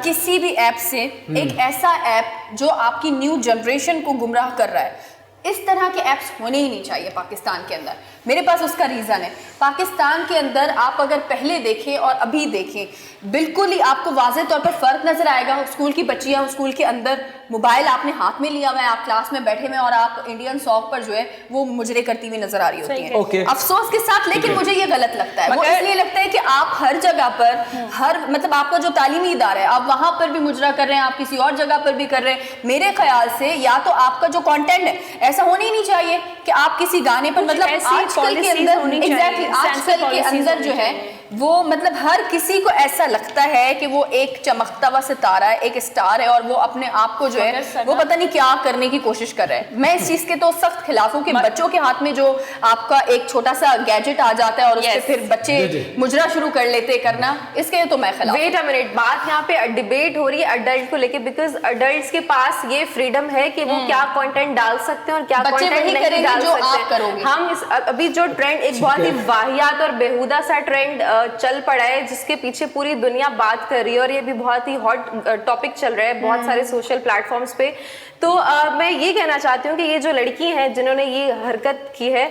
किसी भी ऐप से एक ऐसा ऐप जो आपकी न्यू जनरेशन को गुमराह कर रहा है, इस तरह के ऐप्स होने ही नहीं चाहिए पाकिस्तान के अंदर। मेरे पास उसका रीज़न है। पाकिस्तान के अंदर आप अगर पहले देखें और अभी देखें, बिल्कुल ही आपको वाज़ेह तौर पर फ़र्क नज़र आएगा। स्कूल की बच्चियाँ स्कूल के अंदर मोबाइल आपने हाथ में लिया हुआ है, आप क्लास में बैठे हुए और आप इंडियन सॉन्ग पर जो है वो मुजरे करती हुई नजर आ रही होती है। Okay. अफसोस के साथ, लेकिन मुझे ये गलत लगता है। वो इसलिए लगता है कि आप हर जगह पर हर मतलब आपका जो तालीमी इदारा है आप वहां पर भी मुजरा कर रहे हैं, आप किसी और जगह पर भी कर रहे हैं। मेरे ख्याल से या तो आपका जो कंटेंट है ऐसा होना ही नहीं चाहिए कि आप किसी गाने पर मतलब आजकल के अंदर एग्जैक्टली आजकल के अंदर जो है वो मतलब हर किसी को ऐसा लगता है कि वो एक चमकता हुआ सितारा है, एक स्टार है और वो अपने आप को जो है वो पता नहीं क्या करने की कोशिश कर रहा है। मैं इस चीज के तो सख्त खिलाफ हूँ कि बच्चों के हाथ में जो आपका एक छोटा सा गैजेट आ जाता है और उससे फिर बच्चे मुजरा शुरू कर लेते करना, इसके तो मैं खिलाफ। वेट अ मिनट, बात यहाँ पे डिबेट हो रही है अडल्ट को लेके, बिकॉज अडल्ट्स के पास ये फ्रीडम है कि वो क्या कंटेंट डाल सकते हैं और क्या कंटेंट नहीं डाल सकते। हम अभी जो ट्रेंड एक बहुत ही वाहियात और बेहुदा सा ट्रेंड चल पड़ा है जिसके पीछे पूरी दुनिया बात कर रही है और ये भी बहुत ही हॉट टॉपिक चल रहा है बहुत सारे सोशल प्लेटफॉर्म्स पे। तो मैं ये कहना चाहती हूँ कि ये जो लड़की है जिन्होंने ये हरकत की है,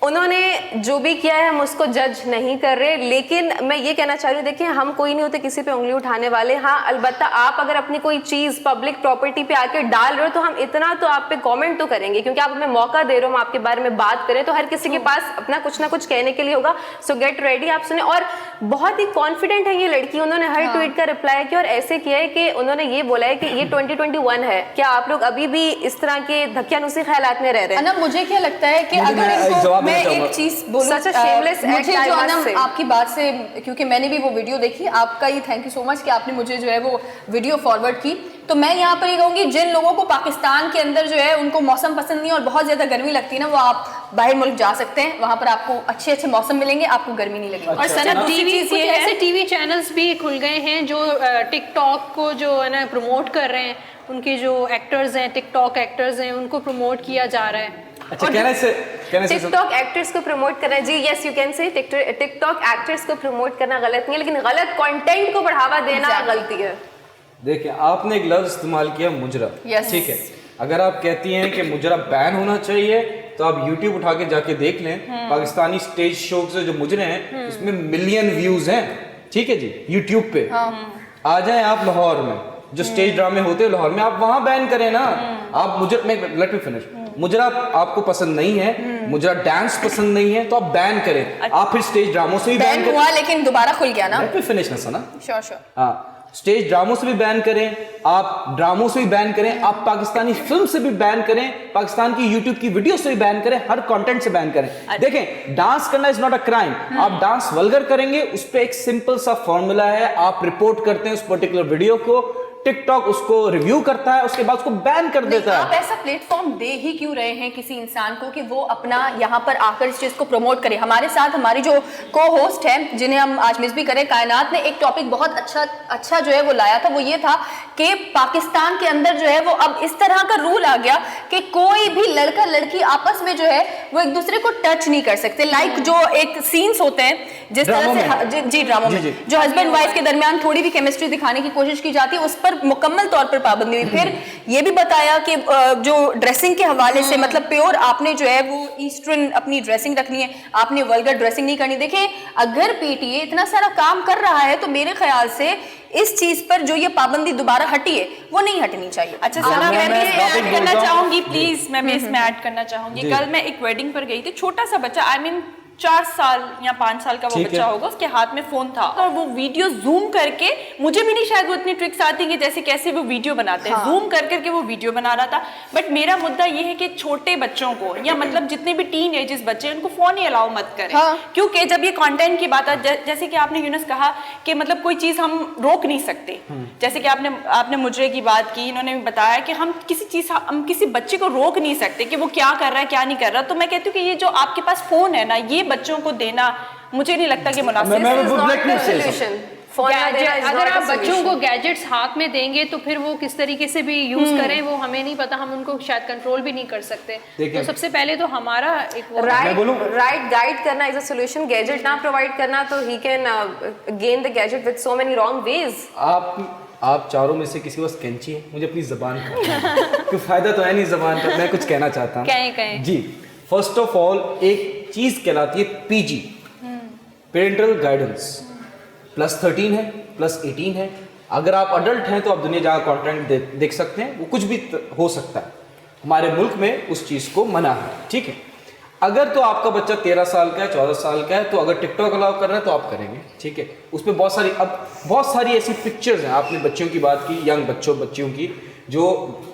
उन्होंने जो भी किया है हम उसको जज नहीं कर रहे, लेकिन मैं ये कहना चाह रही हूँ, देखिए हम कोई नहीं होते किसी पे उंगली उठाने वाले। हाँ अलबत्ता आप अगर अपनी कोई चीज़ पब्लिक प्रॉपर्टी पे आके डाल रहे हो तो हम इतना तो आप पे कमेंट तो करेंगे क्योंकि आप हमें मौका दे रहे हो हम आपके बारे में बात करें, तो हर किसी के पास अपना कुछ ना कुछ कहने के लिए होगा। सो गेट रेडी, आप सुने। और बहुत ही कॉन्फिडेंट है ये लड़की, उन्होंने हर ट्वीट का रिप्लाई किया और ऐसे किया है कि उन्होंने ये बोला है कि ये 2021 है, क्या आप लोग अभी भी इस तरह के धक्यानुसी ख्यालात में रह रहे हैं? मुझे क्या लगता है कि अगर इनको मैं एक चीज बोलूं, मुझे जो है आपकी बात से, क्योंकि मैंने भी वो वीडियो देखी, आपका ये थैंक यू सो मच कि आपने मुझे जो है वो वीडियो फॉरवर्ड की। तो मैं यहाँ पर ये कहूँगी जिन लोगों को पाकिस्तान के अंदर जो है उनको मौसम पसंद नहीं और बहुत ज़्यादा गर्मी लगती है ना, वो आप बाहर मुल्क जा सकते हैं, वहाँ पर आपको अच्छे अच्छे मौसम मिलेंगे, आपको गर्मी नहीं लगेगी। और सनत टीवी कुछ ऐसे टीवी चैनल्स भी खुल गए हैं जो टिकटॉक को जो है ना प्रमोट कर रहे हैं, उनके जो एक्टर्स हैं टिकटॉक एक्टर्स हैं उनको प्रमोट किया जा रहा है। अच्छा, टिकटॉक एक्टर्स को प्रमोट करना, जी yes you can say TikTok actors को प्रमोट करना गलत नहीं है, लेकिन गलत कंटेंट को बढ़ावा देना गलती है। देखिए आपने एक लफ्ज इस्तेमाल किया मुजरा, ठीक है। अगर आप कहती हैं कि मुजरा बैन होना चाहिए तो आप YouTube उठा के जाके देख लें, पाकिस्तानी स्टेज शो से जो मुजरे हैं उसमें मिलियन व्यूज हैं, ठीक है जी, YouTube पे। आ जाएं आप लाहौर में, जो स्टेज ड्रामे होते हैं लाहौर में, आप वहां बैन करें ना। आप लेट मी फिनिश। मुजरा आपको पसंद नहीं है, मुजरा डांस पसंद नहीं है, तो आप बैन करें। आप फिर स्टेज ड्रामों से भी बैन हुआ लेकिन दोबारा खुल गया ना। लेट मी फिनिश ना सना। श्योर। हाँ, स्टेज ड्रामों से भी बैन करें, आप ड्रामों से भी बैन करें, आप पाकिस्तानी फिल्म से भी बैन करें, पाकिस्तान की यूट्यूब की वीडियो से भी बैन करें, हर कंटेंट से बैन करें। देखें, डांस करना इज नॉट अ क्राइम। आप डांस वल्गर करेंगे, उस पर एक सिंपल सा फॉर्मूला है, आप रिपोर्ट करते हैं उस पर्टिकुलर वीडियो को, टिकटॉक उसको रिव्यू करता है, उसके बाद उसको बैन कर देता है। आप ऐसा प्लेटफॉर्म दे ही क्यों रहे हैं किसी इंसान को कि वो अपना यहाँ पर आकर इस चीज को प्रमोट करे? हमारे साथ हमारी जो को होस्ट है जिन्हें हम आज मिस भी करें, कायनात ने एक टॉपिक बहुत अच्छा जो है वो लाया था। वो ये था कि पाकिस्तान के अंदर जो है वो अब इस तरह का रूल आ गया कि कोई भी लड़का लड़की आपस में जो है वो एक दूसरे को टच नहीं कर सकते। लाइक जो एक सीन्स होते हैं जिस तरह से जी ड्रामों में जो हस्बैंड वाइफ के दरमियान थोड़ी भी केमिस्ट्री दिखाने की कोशिश की जाती है, उस पर मुकम्मल तौर पर पाबंदी हुई। फिर ये भी बताया कि जो ड्रेसिंग के हवाले से मतलब प्योर आपने जो है वो ईस्टर्न अपनी ड्रेसिंग रखनी है, आपने वल्गर ड्रेसिंग नहीं करनी। देखिए अगर पीटीए इतना सारा काम कर रहा है तो मेरे ख्याल से इस चीज पर जो ये पाबंदी दोबारा हटी है वो नहीं हटनी चाहिए। अच्छा सना, मैं भी ऐड करना चाहूंगी प्लीज, मैं भी इसमें ऐड करना चाहूंगी। कल मैं एक वेडिंग पर गई थी, छोटा सा बच्चा, आई मीन 4 साल या 5 साल का वो बच्चा होगा, उसके हाथ में फोन था और वो वीडियो जूम करके, मुझे भी नहीं शायद वो इतनी ट्रिक्स आती कि जैसे कैसे वो वीडियो बनाते हैं, जूम कर करके वो वीडियो बना रहा था। बट मेरा मुद्दा ये है कि छोटे बच्चों को या मतलब जितने भी टीन एजेस बच्चे उनको फोन ही अलाउ मत करें। क्योंकि जब ये कंटेंट की बात है, जैसे कि आपने यूनुस कहा कि मतलब कोई चीज हम रोक नहीं सकते, जैसे कि आपने मुजरे की बात की, इन्होंने बताया कि हम किसी बच्चे को रोक नहीं सकते कि वो क्या कर रहा है क्या नहीं कर रहा। तो मैं कहती हूँ कि ये जो आपके पास फोन है ना, ये बच्चों को देना मुझे नहीं लगता कि मुनासिब है। अगर आप बच्चों को गैजेट्स हाथ में देंगे तो फिर वो किस तरीके से भी यूज करें वो हमें नहीं पता, हम उनको शायद कंट्रोल भी नहीं कर सकते। तो सबसे पहले तो हमारा एक राइट गाइड करना इज अ सॉल्यूशन। गैजेट ना प्रोवाइड करना तो he can gain the gadget with so many wrong veg. आप चारों में से किसी के पास कैंची है? मुझे अपनी ज़बान का कोई फ़ायदा तो है नहीं ज़बान का, मैं कुछ कहना चाहता हूँ। कहें। जी, फर्स्ट ऑफ ऑल एक चीज़ कहलाती है पीजी, पेरेंटल गाइडेंस। +13 है, +18 है। अगर आप अडल्ट हैं तो आप दुनिया जहाँ कंटेंट देख सकते हैं, वो कुछ भी हो सकता है। हमारे मुल्क में उस चीज़ को मना है, ठीक है। अगर तो आपका बच्चा 13 साल का है, 14 साल का है, तो अगर टिकटॉक अलाउ कर रहे हैं तो आप करेंगे, ठीक है। उसमें बहुत सारी ऐसी पिक्चर्स हैं। आपने बच्चियों की बात की, यंग बच्चियों की जो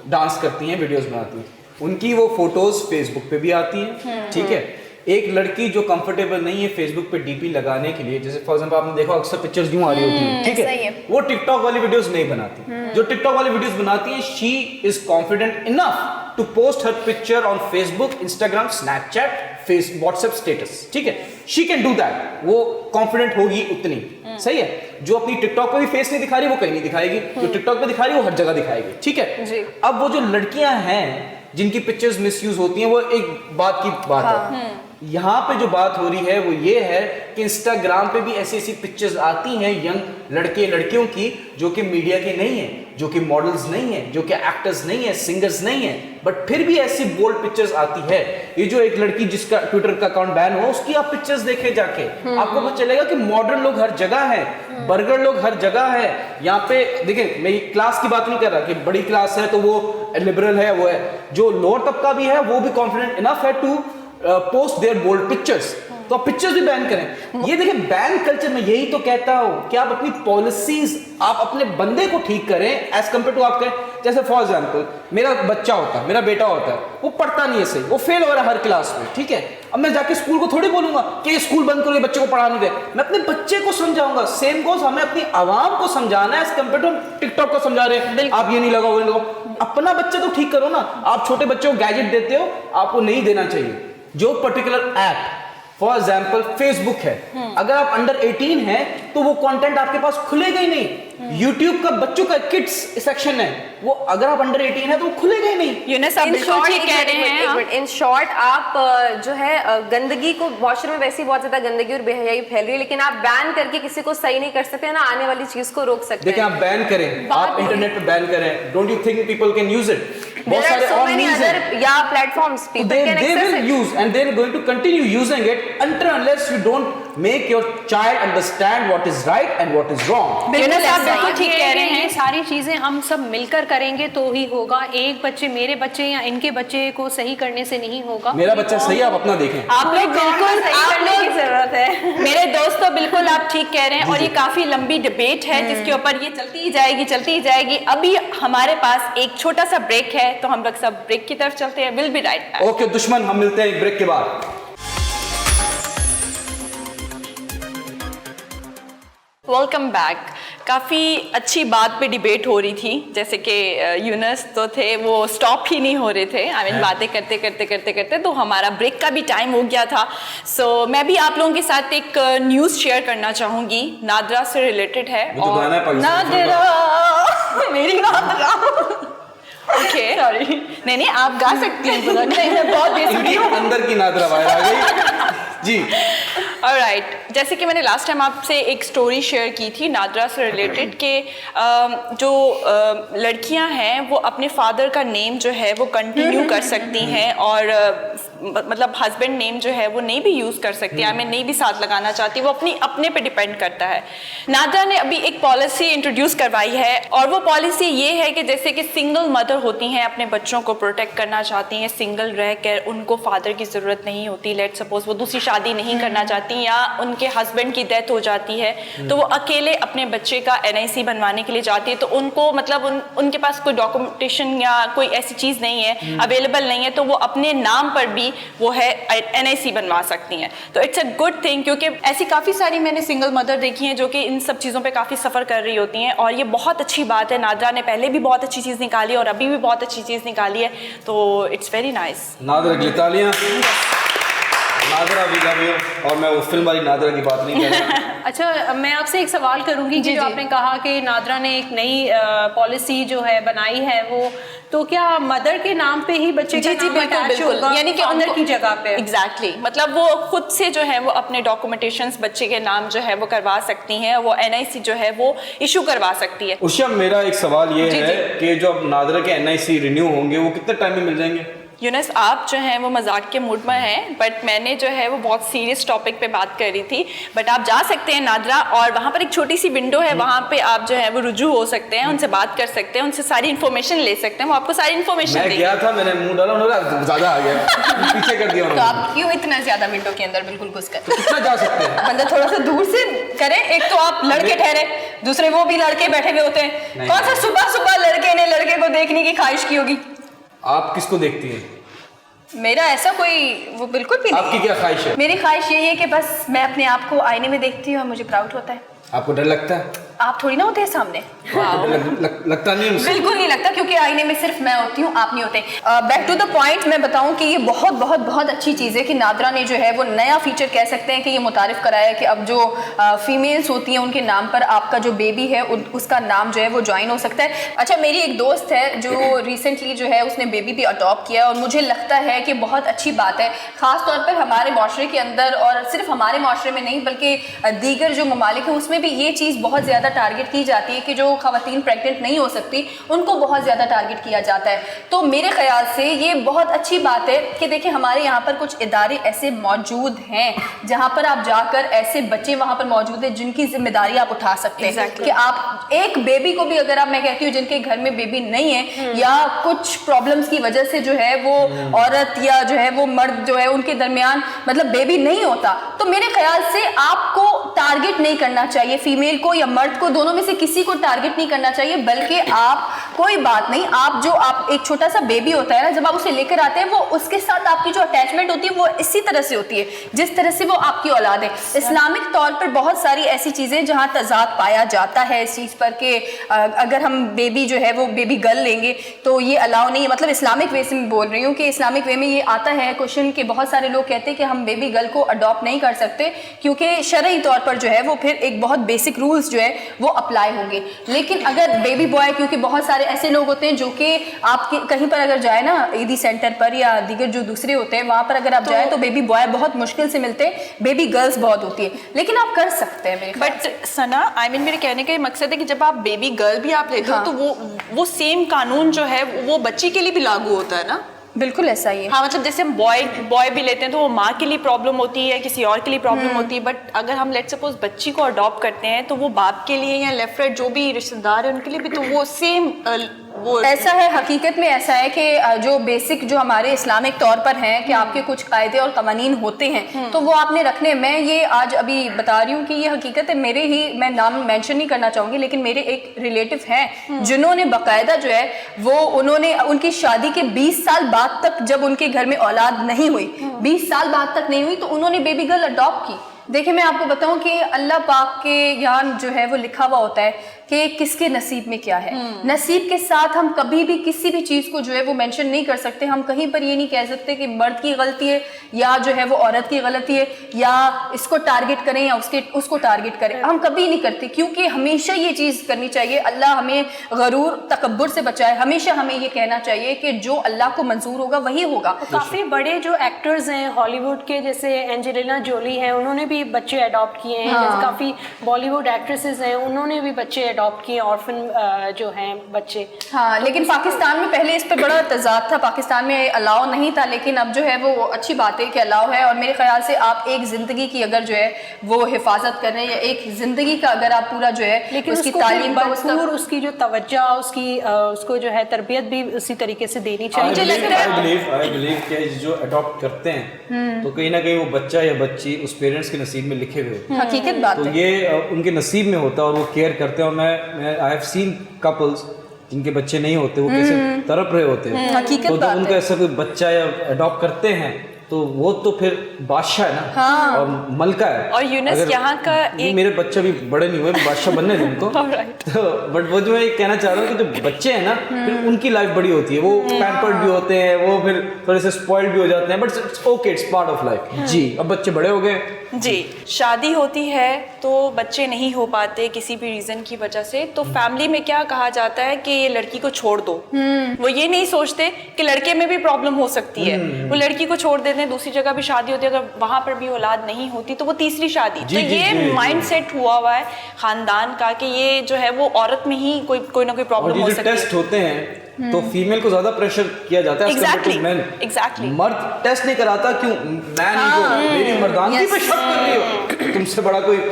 डांस करती हैं, वीडियोस बनाती हैं, उनकी वो फोटोज़ फेसबुक पे भी आती हैं, ठीक है। एक लड़की जो कंफर्टेबल नहीं है फेसबुक पे डीपी लगाने के लिए, जैसे फॉर एग्जांपल आपने देखा अक्सर पिक्चर्स यूं आ रही होती हैं, ठीक है, वो टिकटॉक वाली वीडियोस नहीं बनाती। जो टिकटॉक वाली वीडियोस बनाती हैं, she is confident enough to post her picture on Facebook, Instagram, Snapchat, WhatsApp status, ठीक है। शी कैन डू दैट, वो कॉन्फिडेंट होगी उतनी, सही है। जो अपनी टिकटॉक पे भी फेस नहीं दिखा रही वो कहीं नहीं दिखाएगी, जो टिकटॉक पे दिखा रही वो हर जगह दिखाएगी, ठीक है। अब वो जो लड़कियां हैं जिनकी पिक्चर्स मिसयूज होती हैं, वो एक बात की बात है। यहाँ पे जो बात हो रही है वो ये है कि इंस्टाग्राम पे भी ऐसी ऐसी पिक्चर्स आती हैं यंग लड़के लड़कियों की जो कि मीडिया के नहीं है, जो कि मॉडल्स नहीं है, जो कि एक्टर्स नहीं है, सिंगर्स नहीं है, बट फिर भी ऐसी बोल्ड पिक्चर्स आती है। ये जो एक लड़की जिसका ट्विटर का अकाउंट बैन हुआ, उसकी आप पिक्चर्स देखे जाके, आपको पता चलेगा कि मॉडर्न लोग हर जगह है, बर्गर लोग हर जगह है। यहाँ पे देखिए, मैं क्लास की बात नहीं कर रहा कि बड़ी क्लास है तो वो लिबरल है, वो है। जो लोअर तबका भी है वो भी कॉन्फिडेंट इनफ है to post their bold pictures, तो आप पिक्चर्स भी बैन करें। ये देखिए, बैन कल्चर में यही तो कहता हूं कि आप अपनी पॉलिसीज, आप अपने बंदे को ठीक करें एज कंपेयर टू आप कहें। जैसे फॉर एग्जांपल मेरा बच्चा होता है, मेरा बेटा होता है, वो पढ़ता नहीं है सही, वो फेल हो रहा है हर क्लास में, ठीक है। अब मैं जाके स्कूल को थोड़ी बोलूंगा कि स्कूल बंद करो, ये बच्चे को पढ़ा नहीं रहे। मैं अपने बच्चे को समझाऊंगा। सेम गोज, हमें अपनी आवाम को समझाना है एज कंपेयर टू टिकटॉक को समझा रहे हैं आप ये नहीं लगाओ, वो नहीं लगाओ। अपना बच्चा तो ठीक करो ना। आप छोटे बच्चों को गैजेट देते हो, आपको नहीं देना चाहिए। जो particular app for example Facebook है, अगर आप अंडर 18 हैं तो वो कंटेंट आपके पास खुलेगा ही नहीं। यूट्यूब का बच्चों का किड्स सेक्शन है, वो अगर आप अंडर 18 है तो वो खुलेगा ही नहीं। यूनिस आप बिल्कुल ठीक कह रहे हैं। इन शॉर्ट, आप जो है गंदगी को, वॉशरूम में वैसे ही बहुत ज्यादा गंदगी और बेहयाई फैल रही है, लेकिन आप बैन करके किसी को सही नहीं कर सकते ना, आने वाली चीज को रोक सकते हैं। देखिए, आप बैन करें, आप इंटरनेट पे बैन करें, don't you think people can use it? बहुत सारे और मीन्स हैं, या platforms people can they will use and they are going to continue using it until unless you don't make your child understand what is right and what is wrong. Yunus आप बिल्कुल ठीक कह रहे हैं। ये सारी चीजें हम सब मिलकर करेंगे तो ही होगा। एक बच्चे, मेरे बच्चे या इनके बच्चे को सही करने से नहीं होगा। मेरा बच्चा सही है, आप अपना देखें। आप लोग बिल्कुल, आप लोग की जरूरत है। मेरे दोस्तों, बिल्कुल आप ठीक कह रहे हैं। और ये काफी लंबी डिबेट है जिसके ऊपर ये चलती ही जाएगी। अभी हमारे पास एक छोटा सा ब्रेक है, तो हम लोग सब ब्रेक की तरफ चलते हैं। Will be right back. Okay दुश्मन, हम मिलते हैं एक ब्रेक के बाद। Welcome back. काफ़ी अच्छी बात पे डिबेट हो रही थी, जैसे कि यूनस तो थे, वो स्टॉप ही नहीं हो रहे थे। आई मीन बातें करते तो हमारा ब्रेक का भी टाइम हो गया था। सो मैं भी आप लोगों के साथ एक न्यूज़ शेयर करना चाहूँगी, नादरा से रिलेटेड है। और नादरा, मेरी नादरा, ओके सॉरी, नहीं आप गा सकती हैं। नहीं, मैं बहुत बेसुरी हूँ। अंदर की नादरा बाहर आ गई जी। ऑलराइट, जैसे कि मैंने लास्ट टाइम आपसे एक स्टोरी शेयर की थी नादरा से रिलेटेड के जो लड़कियां हैं वो अपने फादर का नेम जो है वो कंटिन्यू कर सकती हैं, और मतलब हस्बैंड नेम जो है वो नहीं भी यूज़ कर सकती, आई मीन नहीं भी साथ लगाना चाहती, वो अपने पे डिपेंड करता है। नादरा ने अभी एक पॉलिसी इंट्रोड्यूस करवाई है, और वो पॉलिसी ये है कि जैसे कि सिंगल मदर होती हैं, अपने बच्चों को प्रोटेक्ट करना चाहती हैं, सिंगल रह कर उनको फादर की ज़रूरत नहीं होती, लेट सपोज वो दूसरी शादी नहीं करना चाहती या उनके हस्बैंड की डेथ हो जाती है, तो वो अकेले अपने बच्चे का NIC बनवाने के लिए जाती है, तो उनको मतलब उनके पास कोई डॉक्यूमेंटेशन या कोई ऐसी चीज़ नहीं है, अवेलेबल नहीं है, तो वो अपने नाम पर भी वो है NIC बनवा सकती हैं। तो इट्स अ गुड थिंग, क्योंकि ऐसी काफ़ी सारी मैंने सिंगल मदर देखी हैं जो कि इन सब चीज़ों पे काफ़ी सफ़र कर रही होती हैं, और ये बहुत अच्छी बात है। नादरा ने पहले भी बहुत अच्छी चीज़ निकाली और अभी भी बहुत अच्छी चीज़ निकाली है, तो इट्स वेरी नाइस। नादरा के लिए तालियां। नादरा वी लव यू, और मैं वो फिल्म वाली नादरा की बात नहीं कर रहा। अच्छा, मैं आपसे एक सवाल करूंगी कि जो आपने कहा कि नादरा ने एक नई पॉलिसी जो है बनाई है, वो तो क्या मदर के नाम पे ही बच्चे का नाम अटैच होगा, यानी कि फादर की जगह पे? एग्जैक्टली मतलब वो खुद से जो है वो अपने डॉक्यूमेंटेशंस बच्चे के नाम जो है वो करवा सकती हैं, वो NIC जो है वो इशू करवा सकती है। उषा, मेरा एक सवाल ये है कि जो अब नादरा के NIC रिन्यू होंगे वो कितने टाइम में मिल जाएंगे? यूनस, आप जो है वो मजाक के मूड में हैं, बट मैंने जो है वो बहुत सीरियस टॉपिक पे बात कर रही थी। बट आप जा सकते हैं नादरा, और वहाँ पर एक छोटी सी विंडो है, वहाँ पे आप जो है वो रुजू हो सकते हैं, उनसे बात कर सकते हैं, उनसे सारी इन्फॉर्मेशन ले सकते हैं, वो आपको सारी इन्फॉर्मेशन मैं गया था, मैंने मुंह डाला, उन्होंने ज्यादा आ गया, पीछे कर दिया तो उन्होंने। आप क्यों इतना ज्यादा विंडो के अंदर बिल्कुल घुस कर? कितना जा सकते हैं? बंदा थोड़ा सा दूर से करे। एक तो आप लड़के ठहरे, दूसरे वो भी लड़के बैठे हुए होते हैं। कौन सा सुबह सुबह लड़के ने लड़के को देखने की ख्वाहिश की होगी? आप किसको देखती हैं? मेरा ऐसा कोई वो बिल्कुल भी नहीं। आपकी क्या ख्वाहिश है? मेरी ख्वाहिश यही है कि बस मैं अपने आप को आईने में देखती हूँ और मुझे प्राउड होता है। आपको डर लगता है? आप थोड़ी ना होते हैं सामने। लगता नहीं है मुझे। बिल्कुल नहीं लगता, क्योंकि आईने में सिर्फ मैं होती हूँ, आप नहीं होते। बैक टू द पॉइंट, मैं बताऊं कि ये बहुत बहुत बहुत अच्छी चीज़ है कि नादरा ने जो है वो नया फीचर कह सकते हैं कि ये मुतारिफ कराया है कि अब जो फीमेल्स होती हैं उनके नाम पर आपका जो बेबी है उसका नाम जो है वो ज्वाइन हो सकता है। अच्छा, मेरी एक दोस्त है जो रिसेंटली जो है उसने बेबी भी अडॉप्ट किया, और मुझे लगता है कि बहुत अच्छी बात है, ख़ास तौर पर हमारे माशरे के अंदर, और सिर्फ हमारे माशरे में नहीं बल्कि दीगर जो ममालिक हैं उसमें भी ये चीज़ बहुत ज़्यादा टारगेट की जाती है कि जो ख़वातीन प्रेग्नेंट नहीं हो सकती उनको बहुत ज़्यादा टारगेट किया जाता है। तो मेरे ख्याल से ये बहुत अच्छी बात है कि देखिए हमारे यहाँ पर कुछ इदारे ऐसे मौजूद हैं जहाँ पर आप जाकर, ऐसे बच्चे वहाँ पर मौजूद हैं जिनकी जिम्मेदारी आप उठा सकते हैं। कि आप एक बेबी को भी, अगर आप, मैं कहती हूँ जिनके घर में बेबी नहीं है या कुछ प्रॉब्लम्स की वजह से जो है वो औरत या जो है वो मर्द जो है उनके दरमियान मतलब बेबी नहीं होता, तो मेरे ख्याल से आपको टारगेट नहीं करना चाहिए, फीमेल को या मर्द को, दोनों में से किसी को टारगेट नहीं करना चाहिए, बल्कि आप कोई बात नहीं, आप एक छोटा सा बेबी होता है ना, जब आप उसे लेकर आते हैं वो उसके साथ आपकी जो अटैचमेंट होती है वो इसी तरह से होती है जिस तरह से वो आपकी औलाद है। इस्लामिक तौर पर बहुत सारी ऐसी चीज़ें जहाँ तजाद पाया जाता है इस चीज़ पर कि अगर हम बेबी जो है वो बेबी गर्ल लेंगे तो ये अलाउ नहीं है। मतलब इस्लामिक वे से मैं बोल रही हूँ कि इस्लामिक वे में ये आता है क्वेश्चन कि बहुत सारे लोग कहते हैं कि हम बेबी गर्ल को अडॉप्ट नहीं कर सकते क्योंकि शरई तौर पर जो है वो फिर एक बहुत बेसिक रूल्स जो है वो अप्लाई होंगे। लेकिन अगर बेबी बॉय, क्योंकि बहुत सारे ऐसे लोग होते हैं जो कि आपके कहीं पर अगर जाए ना, ईदी सेंटर पर या दीगर जो दूसरे होते हैं वहाँ पर अगर आप जाए तो बेबी बॉय बहुत मुश्किल से मिलते हैं, बेबी गर्ल्स बहुत होती है, लेकिन आप कर सकते हैं मेरे। बट सना, मेरे कहने का ये मकसद है कि जब आप बेबी गर्ल भी आप लेते हो तो वो सेम कानून जो है वो बच्ची के लिए भी लागू होता है ना? बिल्कुल ऐसा ही है। हाँ, मतलब जैसे हम बॉय भी लेते हैं तो वो माँ के लिए प्रॉब्लम होती है, किसी और के लिए प्रॉब्लम होती है, बट अगर हम लेट्स सपोज बच्ची को अडॉप्ट करते हैं तो वो बाप के लिए या लेफ्ट राइट जो भी रिश्तेदार है उनके लिए भी तो वो सेम वो ऐसा है। हकीकत में ऐसा है कि जो बेसिक जो हमारे इस्लामिक तौर पर हैं कि आपके कुछ कायदे और कवानीन होते हैं तो वो आपने रखने। मैं ये आज अभी बता रही हूँ कि ये हकीकत है, मेरे ही, मैं नाम मेंशन नहीं करना चाहूँगी, लेकिन मेरे एक रिलेटिव हैं जिन्होंने बाकायदा जो है वो उन्होंने उनकी शादी के 20 साल बाद तक, जब उनके घर में औलाद नहीं हुई, 20 साल बाद तक नहीं हुई, तो उन्होंने बेबी गर्ल अडॉप्ट की। देखिए मैं आपको बताऊं कि अल्लाह पाक के यहाँ जो है वो लिखा हुआ होता है कि किसके नसीब में क्या है। नसीब के साथ हम कभी भी किसी भी चीज़ को जो है वो मेंशन नहीं कर सकते। हम कहीं पर ये नहीं कह सकते कि मर्द की गलती है या जो है वो औरत की गलती है या इसको टारगेट करें या उसको टारगेट करें, हम कभी नहीं करते, क्योंकि हमेशा ये चीज़ करनी चाहिए। अल्लाह हमें गरूर तकब्बुर से बचाए। हमेशा हमें ये कहना चाहिए कि जो अल्लाह को मंजूर होगा वही होगा। काफ़ी बड़े जो एक्टर्स हैं हॉलीवुड के, जैसे एंजेलिना जोली हैं, उन्होंने भी बच्चे अडॉप्ट किए हैं। हाँ। काफ़ी बॉलीवुड एक्ट्रेसेस हैं, उन्होंने भी बच्चे अडॉप्ट किए, ऑर्फन जो हैं बच्चे। हाँ, लेकिन पाकिस्तान में पहले इस पर बड़ा तजाद था, पाकिस्तान में अलाउ नहीं था, लेकिन अब जो है वो अच्छी बात है कि अलाउ है। और मेरे ख्याल से आप एक ज़िंदगी की अगर जो है वो हिफाजत कर रहे हैं या एक ज़िंदगी का अगर आप पूरा जो है लेकिन उसकी तालीम का उसकी जो तवज्जो, उसको जो है तरबियत भी उसी तरीके से देनी चाहिए। आई बिलीव कि जो अडॉप्ट करते हैं तो कहीं ना कहीं वो बच्चा या बच्ची उस पेरेंट्स के नसीब में लिखे हुए, हकीकत बात तो है। ये उनके नसीब में होता है और वो केयर करते हैं। और मैं आई हैव सीन कपल्स जिनके बच्चे नहीं होते, वो कैसे तड़प रहे होते हैं। हकीकत तो बात जब उनका ऐसा कोई बच्चा या अडॉप्ट करते हैं तो वो तो फिर बादशाह है ना, और मलका है। और यूनुस अगर- यहाँ का एक मेरे बच्चे भी बड़े नहीं हुए, बादशाह बनने दें उनको। तो बट वो जो मैं कहना चाह रहा हूँ कि जो बच्चे हैं ना, फिर उनकी लाइफ बड़ी होती है, वो पैम्पर्ड भी होते हैं, वो फिर थोड़े से स्पॉइल्ड भी हो जाते हैं, but it's okay, it's part of life. जी, अब बच्चे बड़े हो गए। जी, शादी होती है तो बच्चे नहीं हो पाते किसी भी रीजन की वजह से, तो फैमिली में क्या कहा जाता है कि ये लड़की को छोड़ दो। वो ये नहीं सोचते कि लड़के में भी प्रॉब्लम हो सकती है, वो लड़की को छोड़ देते हैं, दूसरी जगह भी शादी होती है, अगर वहां पर भी औलाद नहीं होती तो वो तीसरी शादी। जी, तो जी, ये जी, माइंड सेट हुआ हुआ है खानदान का कि ये जो है वो औरत में ही कोई ना कोई और प्रॉब्लम ये हो जो सकती टेस्ट है। होते हैं तो फीमेल को ज्यादा प्रेशर किया जाता है as compared to men। Exactly। मर्द टेस्ट नहीं कराता, क्यों? मैन को मेरी मर्दानगी पे शक कर रही हो, तुमसे बड़ा कोई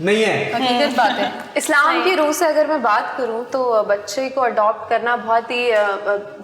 नहीं है। हकीकत बात है। इस्लाम की रूह से अगर मैं बात करूं तो बच्चे को अडॉप्ट करना बहुत ही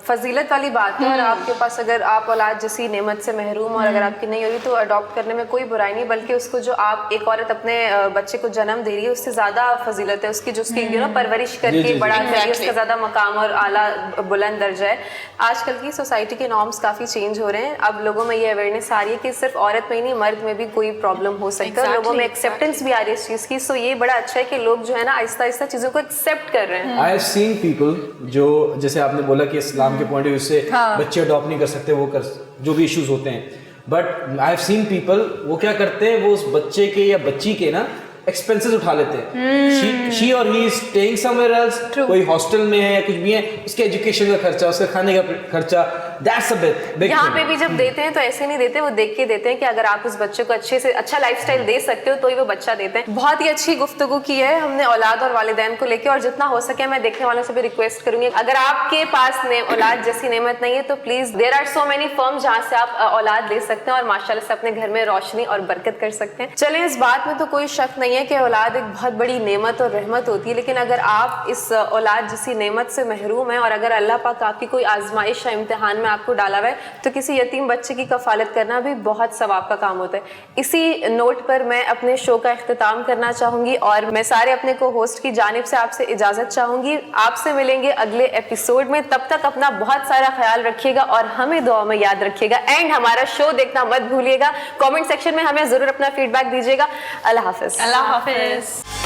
फजीलत वाली बात है, और आपके पास अगर आप औलाद जैसी नेमत से महरूम और अगर आपकी नहीं हो रही तो अडॉप्ट करने में कोई बुराई नहीं, बल्कि उसको जो आप एक औरत अपने बच्चे को जन्म दे रही है उससे ज़्यादा फजीलत है उसकी, जो उसकी परवरिश करके बड़ा कर रही है, उसका ज़्यादा मकाम और आला बुलंद दर्जा है। आजकल की सोसाइटी के नॉर्म्स काफ़ी चेंज हो रहे हैं, अब लोगों में ये अवेयरनेस आ रही है कि सिर्फ औरत में ही नहीं मर्द में भी कोई प्रॉब्लम हो सकता है, लोगों में एक्सेप्टेंस भी आ रही है इस चीज़ की। सो ये बड़ा अच्छा है कि लोग जो है ना आहिस्ता आहिस्ता चीज़ों को एक्सेप्ट कर रहे हैं। आई हैव सीन पीपल जो, जैसे आपने बोला कि इस्लाम के पॉइंट ऑफ व्यू से बच्चे अडॉप्ट नहीं कर सकते, वो कर जो भी इश्यूज होते हैं, but I have seen people वो क्या करते हैं, वो उस बच्चे के या बच्ची के ना एक्सपेंसेस उठा लेते हैं। शी और he is staying somewhere else, कोई हॉस्टल में है या कुछ भी है, उसके एजुकेशन का खर्चा, उसके खाने का खर्चा, दैट्स अ बिग यहाँ पे भी जब देते हैं तो ऐसे नहीं देते, वो देख के देते हैं कि अगर आप उस बच्चे को अच्छे से अच्छा लाइफस्टाइल दे सकते हो तो ही वो बच्चा देते हैं। बहुत ही अच्छी गुफ्तगू की है हमने औलाद और वालिदैन को लेके, और जितना हो सके मैं देखने वालों से भी रिक्वेस्ट करूंगी, अगर आपके पास औलाद जैसी नेमत नहीं है तो please there are so many firm जहाँ से आप औलाद ले सकते हैं और माशाल्लाह से अपने घर में रोशनी और बरकत कर सकते हैं। चलिए, इस बात में तो कोई शक नहीं है कि औलाद एक बहुत बड़ी नेमत और रहमत होती है, लेकिन अगर आप इस औलाद जैसी नेमत से महरूम हैं और अगर अल्लाह पाक आपकी कोई आजमाइश या इम्तिहान में आपको डाला हुआ है तो किसी यतीम बच्चे की कफालत करना भी बहुत सवाब का काम होता है। इसी नोट पर मैं अपने शो का इख्तिताम करना चाहूंगी और मैं सारे अपने को होस्ट की जानिब से आपसे इजाजत चाहूंगी। आपसे मिलेंगे अगले एपिसोड में, तब तक अपना बहुत सारा ख्याल रखिएगा और हमें दुआ में याद रखिएगा, एंड हमारा शो देखना मत भूलिएगा। कमेंट सेक्शन में हमें जरूर अपना फीडबैक दीजिएगा। अल्लाह हाफिज। अल्लाह हाफिज।